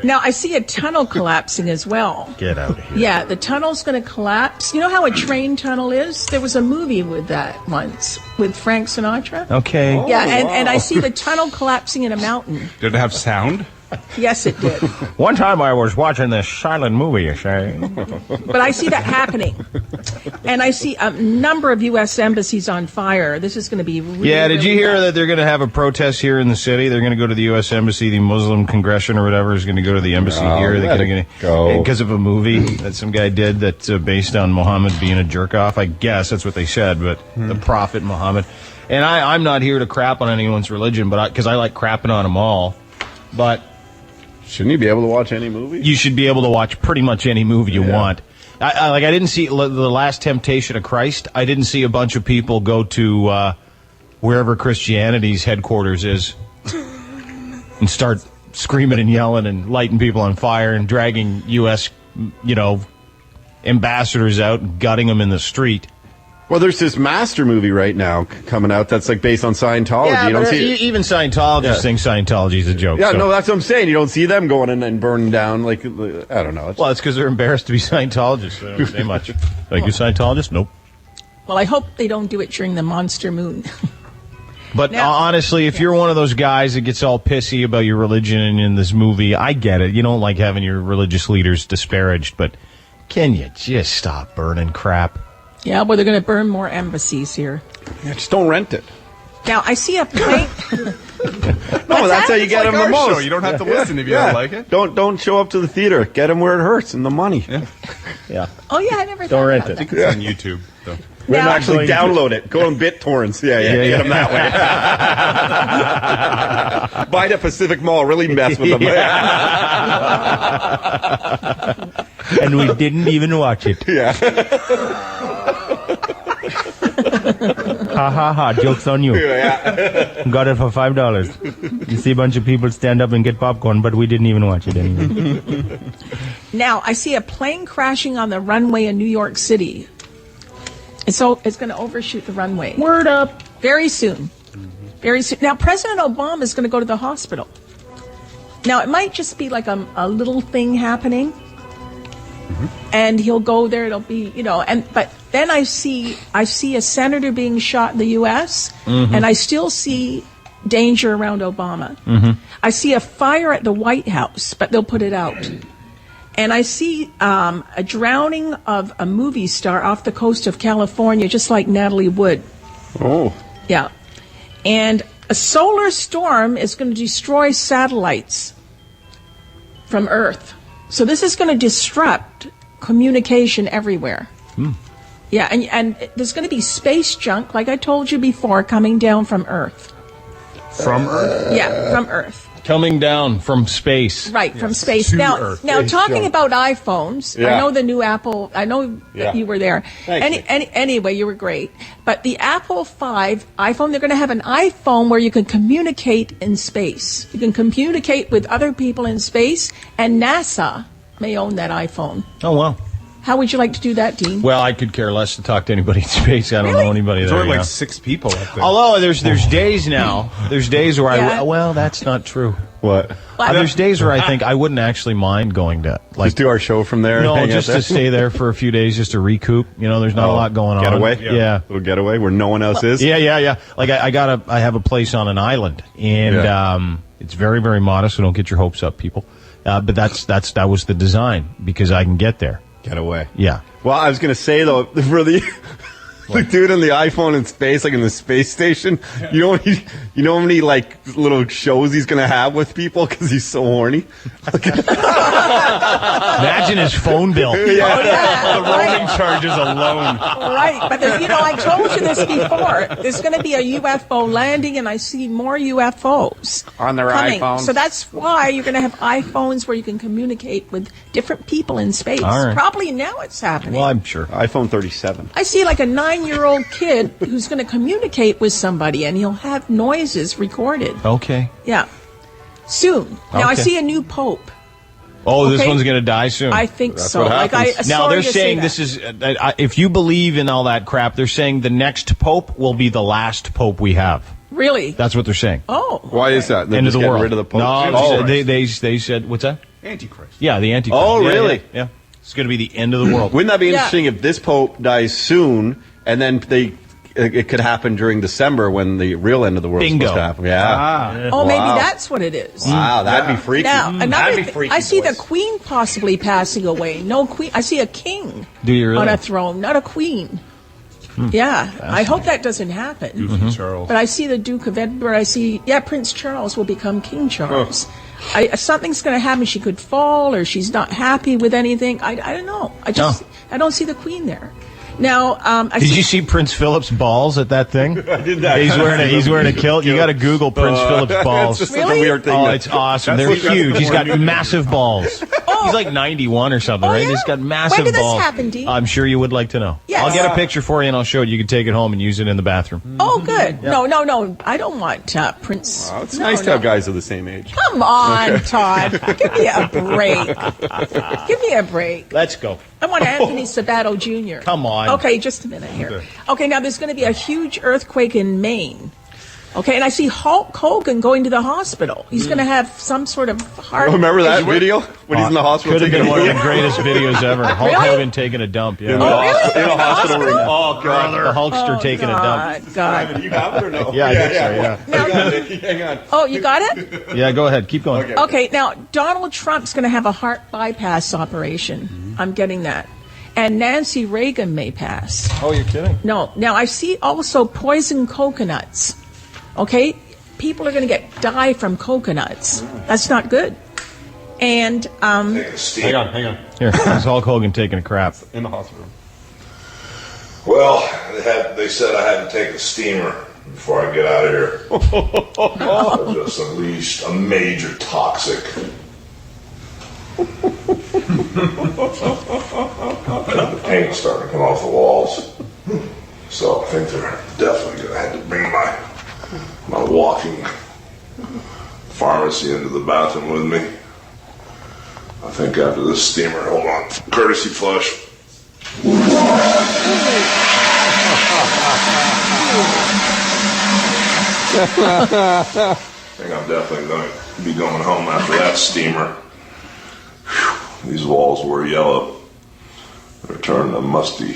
Now, I see a tunnel collapsing as well.
Get out of here.
Yeah, the tunnel's going to collapse. You know how a train tunnel is? There was a movie with that once, with Frank Sinatra.
Okay.
Yeah, and I see the tunnel collapsing in a mountain.
Did it have sound?
Yes, it did.
One time I was watching this silent movie, you say.
But I see that happening. And I see a number of U.S. embassies on fire. This is going to be really,
Yeah, did you
really
hear
bad.
that they're going to have a protest here in the city? They're going to go to the U.S. Embassy, the Muslim Congression or whatever is going to go to the embassy here. They're going to
go.
because of a movie that some guy did that's based on Muhammad being a jerk-off. I guess that's what they said, but the Prophet Muhammad. And I'm not here to crap on anyone's religion, but because I like crapping on them all. But
shouldn't you be able to watch any movie?
you should be able to watch pretty much any movie you want. I didn't see the Last Temptation of Christ. I didn't see a bunch of people go to wherever Christianity's headquarters is and start screaming and yelling and lighting people on fire and dragging U.S. ambassadors out and gutting them in the street.
Well, there's this Master movie right now coming out that's like based on Scientology.
Yeah,
you don't
but
see it.
even Scientologists think Scientology's a joke.
Yeah,
so.
no, that's what I'm saying. You don't see them going in and burning down. Like, I don't know.
Well, it's because they're embarrassed to be Scientologists. They don't say much. Like, you Scientologist? Nope.
Well, I hope they don't do it during the monster moon.
But honestly, if you're one of those guys that gets all pissy about your religion in this movie, I get it. You don't like having your religious leaders disparaged, but can you just stop burning crap?
Yeah, well, they're going to burn more embassies here.
Yeah, just don't rent it.
Now, I see a plane.
No, that's how you get them the most.
Show. You don't have to listen if you don't like it.
Don't show up to the theater. Get them where it hurts and the money.
Yeah.
Oh, yeah, I never thought
Don't rent
about
it.
I think it's on YouTube, though.
We
Now-
actually download it. Go on BitTorrents. Yeah, get them that way. Buy the Pacific Mall. Really mess with them.
And we didn't even watch it.
Yeah.
Ha ha ha, joke's on you.
Yeah.
Got it for $5. You see a bunch of people stand up and get popcorn, but we didn't even watch it anyway.
Now, I see a plane crashing on the runway in New York City. It's going to overshoot the runway.
Word up.
Very soon. Very soon. Now, President Obama is going to go to the hospital. Now, it might just be like a little thing happening. And he'll go there. It'll be, but then I see a senator being shot in the U.S. And I still see danger around Obama. I see a fire at the White House, but they'll put it out. And I see a drowning of a movie star off the coast of California, just like Natalie Wood.
Oh.
Yeah. And a solar storm is going to destroy satellites from Earth. So this is going to disrupt communication everywhere. Yeah, and there's going to be space junk, like I told you before, coming down from Earth.
From Earth?
Yeah, from Earth.
Coming down from space.
Right, from space.
To
Now,
Earth.
talking about iPhones,
Yeah.
I know the new Apple, I know that you were there.
Thanks.
Anyway, you were great. But the Apple 5 iPhone, they're going to have an iPhone where you can communicate in space. You can communicate with other people in space, and NASA may own that iPhone.
Oh, wow.
How would you like to do that, Dean?
Well, I could care less to talk to anybody in space. I don't know anybody
There's
there.
only
you know.
like 6 people up there.
Although there's days now. There's days where
Yeah.
well, that's not true.
What?
There's days where I think I wouldn't actually mind going to
Just do our show from there.
No,
and hang out
just
there.
to stay there for a few days, just to recoup. You know, there's not a lot going on.
Getaway?
Yeah.
Little getaway where no one else is?
Yeah. Like I have a place on an island, and it's very, very modest, so don't get your hopes up, people. But that was the design, because I can get there.
Getaway.
Yeah.
Well, I was going to say, though, for the dude on the iPhone in space, like in the space station, you know how many like little shows he's going to have with people because he's so horny?
Imagine his phone bill.
Oh, yeah.
The roaming charges alone.
Right, but I told you this before. There's going to be a UFO landing, and I see more UFOs
on their
coming.
iPhones.
So that's why you're going to have iPhones where you can communicate with different people in space.
All right.
Probably now it's happening.
Well, I'm sure.
iPhone 37.
I see like a 9-year-old kid who's going to communicate with somebody, and he'll have noises recorded.
Okay.
Yeah. Soon. Now I
Okay.
see a new pope.
Oh, this
Okay.
one's going to die soon.
I think
That's
so.
what
Like
happens.
Now
sorry
they're
to say
saying
that.
this is if you believe in all that crap, they're saying the next pope will be the last pope we have.
Really?
That's what they're saying.
Oh.
Why is that? They're
End of
just
the
getting
world.
rid of the Pope?
No, they said what's that?
Antichrist.
Yeah, the Antichrist.
Oh,
Yeah,
really?
Yeah. It's going to be the end of the world.
Wouldn't that be
Yeah.
interesting if this Pope dies soon, and then it could happen during December when the real end of the world is
Bingo.
supposed to happen? Yeah.
Oh, maybe
Wow.
that's what it is.
Wow, that'd be freaky.
Now, another
That'd be
thing,
freaky.
I see
boys.
the queen possibly passing away. No queen. I see a king
Do you really?
on a throne, not a queen. Yeah, I hope that doesn't happen.
Charles.
But I see the Duke of Edinburgh. I see, Prince Charles will become King Charles. Something's going to happen. She could fall, or she's not happy with anything. I don't know. I don't see the Queen there. Now,
Did you see Prince Philip's balls at that thing?
I did that.
He's wearing a kilt. You got to Google Prince Philip's balls.
It's just
Really?
such a weird thing.
Oh,
that-
it's awesome.
That's
They're
what-
huge.
that's
He's got
more
massive balls. He's like 91 or something, right?
yeah?
He's got massive
When did this
balls.
happen, Dee?
I'm sure you would like to know.
Yes.
I'll get a picture for you and I'll show you. You can take it home and use it in the bathroom.
Oh, good. No. I don't want Prince.
Wow, it's
No,
nice to
no.
have guys of the same age.
Come on, Todd. Give me a break. Give me a break.
Let's go.
I want Anthony Sabato Jr.
Come on.
Okay, just a minute here. Okay, now there's going to be a huge earthquake in Maine. Okay, and I see Hulk Hogan going to the hospital. He's going to have some sort of heart.
Remember that
issue.
video when he's in the hospital?
Could have
taking
been
a
one of the
poop?
greatest videos ever. Hulk
Really?
Hogan taking a dump. Yeah.
In the hospital. In a hospital room.
Oh, God. The Hulkster taking a dump.
God.
Do you have it or no?
Yeah, I think so, yeah.
Hang on, Nikki, hang on.
Oh, you got it?
Yeah, go ahead. Keep going.
Okay, now Donald Trump's going to have a heart bypass operation. I'm getting that. And Nancy Reagan may pass.
Oh, you're kidding?
No. Now, I see also poisoned coconuts. Okay? People are going to die from coconuts. That's not good. And,
Hang on.
Here, there's Hulk Hogan taking a crap.
In the hospital.
Well, they said I had to take a steamer before I get out of here. I just unleashed a major toxic. The paint's starting to come off the walls. So I think they're definitely going to have to bring my walking pharmacy into the bathroom with me. I think after this steamer, hold on, courtesy flush. I think I'm definitely going to be going home after that steamer. Whew, these walls were yellow. They're turning to musty,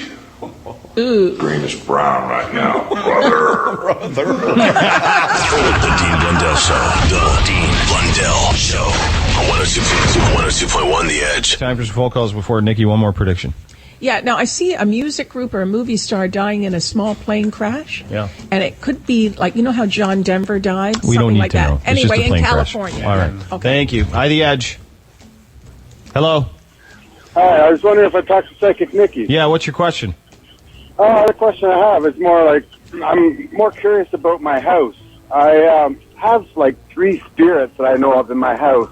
greenish brown right now. Brother.
The Dean Blundell Show. The Dean Blundell Show. On 102.1 The Edge.
Time for some phone calls before Nikki. One more prediction.
yeah, now I see a music group or a movie star dying in a small plane crash.
Yeah.
And it could be like, you know how John Denver died?
We
Something
don't need
like
to
that.
know. It's
Anyway,
just a
in
plane crash.
California.
All right.
Okay.
Thank you. Hi, The Edge. Hello.
Hi, I was wondering if I talked to Psychic Nikki.
Yeah, what's your question?
The question I have is more like, I'm more curious about my house. I have like 3 spirits that I know of in my house,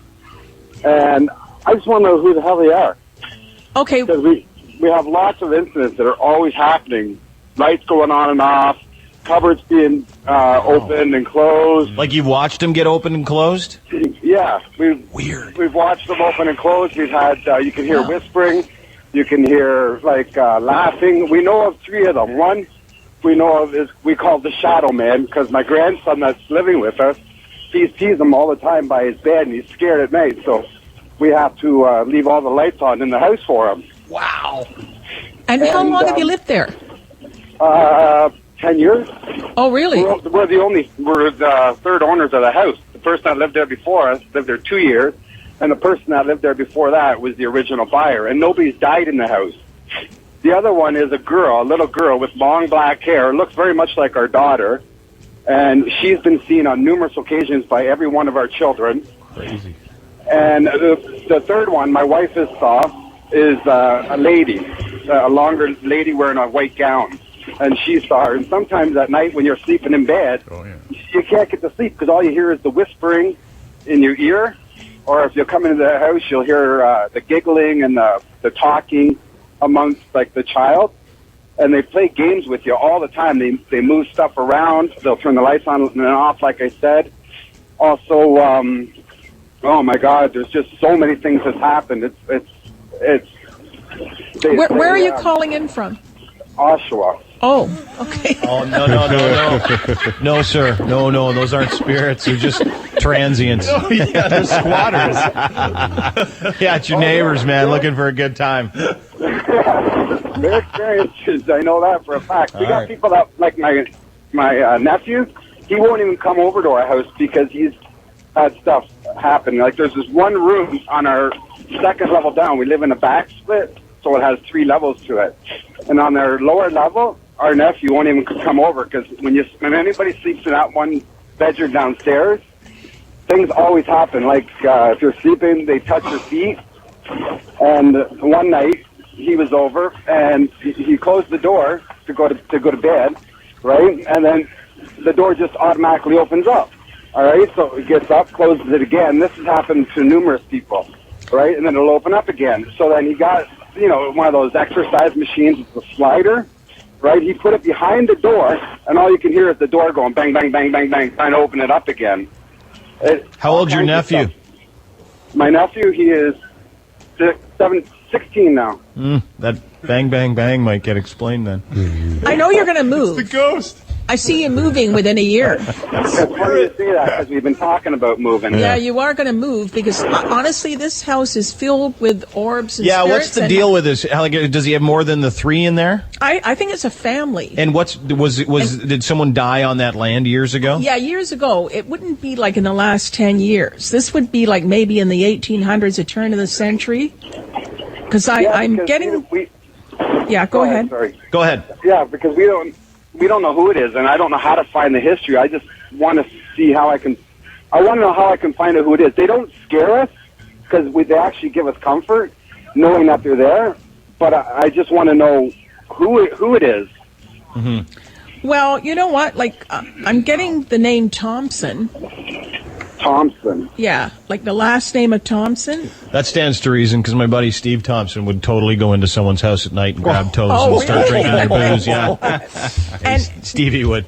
and I just want to know who the hell they are.
Okay.
Because we have lots of incidents that are always happening. Lights going on and off, cupboards being opened and closed.
Like you've watched them get opened and closed?
Yeah, we've watched them open and close. We've had you can hear whispering. You can hear, like, laughing. We know of 3 of them. One we know of is we call the Shadow Man, because my grandson that's living with us, he sees him all the time by his bed, and he's scared at night, so we have to leave all the lights on in the house for him.
Wow. And how long have you lived there?
10 years.
Oh, really?
We're the third owners of the house. The person that lived there before us lived there 2 years, and the person that lived there before that was the original buyer, and nobody's died in the house. The other one is a little girl with long black hair, looks very much like our daughter, and she's been seen on numerous occasions by every one of our children.
Crazy.
And the third one, my wife has saw, is a lady, a longer lady wearing a white gown. And she saw her. And sometimes at night when you're sleeping in bed, you can't get to sleep because all you hear is the whispering in your ear. Or if you come into the house, you'll hear the giggling and the talking amongst, like, the child. And they play games with you all the time. They move stuff around. They'll turn the lights on and off, like I said. Also, oh my God, there's just so many things that's happened.
Where are you calling in from?
Oshawa.
Oh, okay.
Oh, no. No, sir. No, those aren't spirits. They're just transients.
Oh, yeah, they're squatters.
Yeah, it's your neighbors, man, looking for a good time.
Their experiences, I know that for a fact. We got people that, like my nephew, he won't even come over to our house because he's had stuff happen. Like, there's this one room on our second level down. We live in a back split, so it has 3 levels to it. And on their lower level, our nephew won't even come over because when anybody sleeps in that one bedroom downstairs, things always happen. Like, if you're sleeping, they touch your feet. And one night, he was over, and he closed the door to go to bed, right? And then the door just automatically opens up, all right? So he gets up, closes it again. This has happened to numerous people, right? And then it'll open up again. So then he got, one of those exercise machines with the slider, right? He put it behind the door, and all you can hear is the door going bang, bang, bang, bang, bang, trying to open it up again.
How old's your nephew?
My nephew, he is 16 now.
That bang, bang, bang might get explained then.
I know you're going to move.
It's the ghost.
I see you moving within a year.
It's funny to say that because we've been talking about moving.
Yeah, you are going to move because honestly, this house is filled with orbs and spirits.
What's the deal with this? Does he have more than the 3 in there?
I think it's a family.
And did someone die on that land years ago?
Yeah, years ago. It wouldn't be like in the last 10 years. This would be like maybe in the 1800s, a turn of the century. Because I'm getting... Yeah, go ahead.
Sorry.
Go ahead.
Yeah, because we don't know who it is, and I don't know how to find the history. I just want to see I want to know how I can find out who it is. They don't scare us because they actually give us comfort knowing that they're there, but I just want to know who it is.
Mm-hmm.
Well, you know what? Like, I'm getting the name Thompson.
Thompson.
Yeah, like the last name of Thompson.
That stands to reason because my buddy Steve Thompson would totally go into someone's house at night and grab toes and start drinking their booze. Yeah, and Stevie would.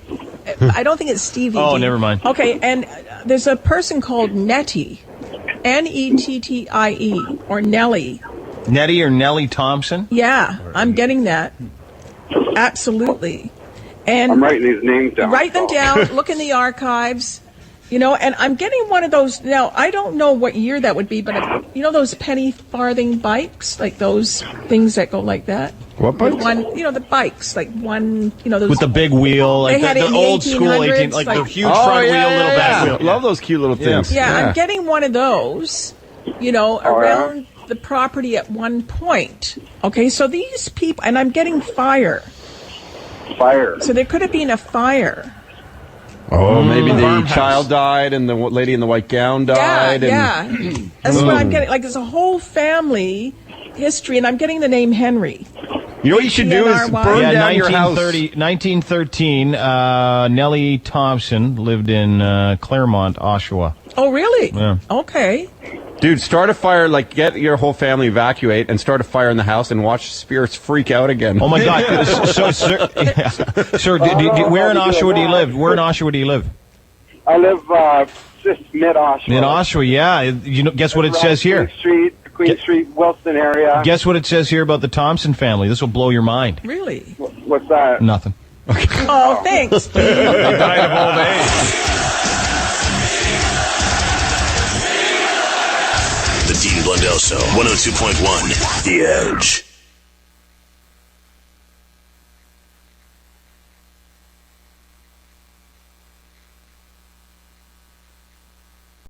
I don't think it's Stevie.
Oh, never mind.
Okay, and there's a person called Nettie, Nettie, or Nellie.
Nettie or Nellie Thompson?
Yeah, I'm getting that. Absolutely. And
I'm writing these names down.
Write them down. Look in the archives. And I'm getting one of those, now, I don't know what year that would be, but those penny farthing bikes, like those things that go like that?
What bikes?
The bikes, like one, those.
With the big wheel, like the old school 18, like the huge front wheel, little back wheel.
Love those cute little things.
Yeah, I'm getting one of those, around the property at one point. Okay, so these people, and I'm getting fire.
Fire.
So there could have been a fire.
Oh, maybe the child died and the lady in the white gown died.
Yeah. That's what I'm getting. Like, there's a whole family history, and I'm getting the name Henry.
You know what you should do is burn down your house.
1913, Nellie Thompson lived in Claremont, Oshawa.
Oh, really?
Yeah.
Okay.
Dude, start a fire, get your whole family evacuate and start a fire in the house and watch spirits freak out again.
Oh, my God. So, sir, where in Oshawa do you live? Where in Oshawa do you live?
I live just mid-Oshawa.
Mid-Oshawa, yeah. Guess what it says here?
Street, Queen Street, Wilson area.
Guess what it says here about the Thompson family? This will blow your mind.
Really?
What's that?
Nothing.
Oh, thanks.
They died of old age.
The Dean Blundell Show, 102.1 The Edge.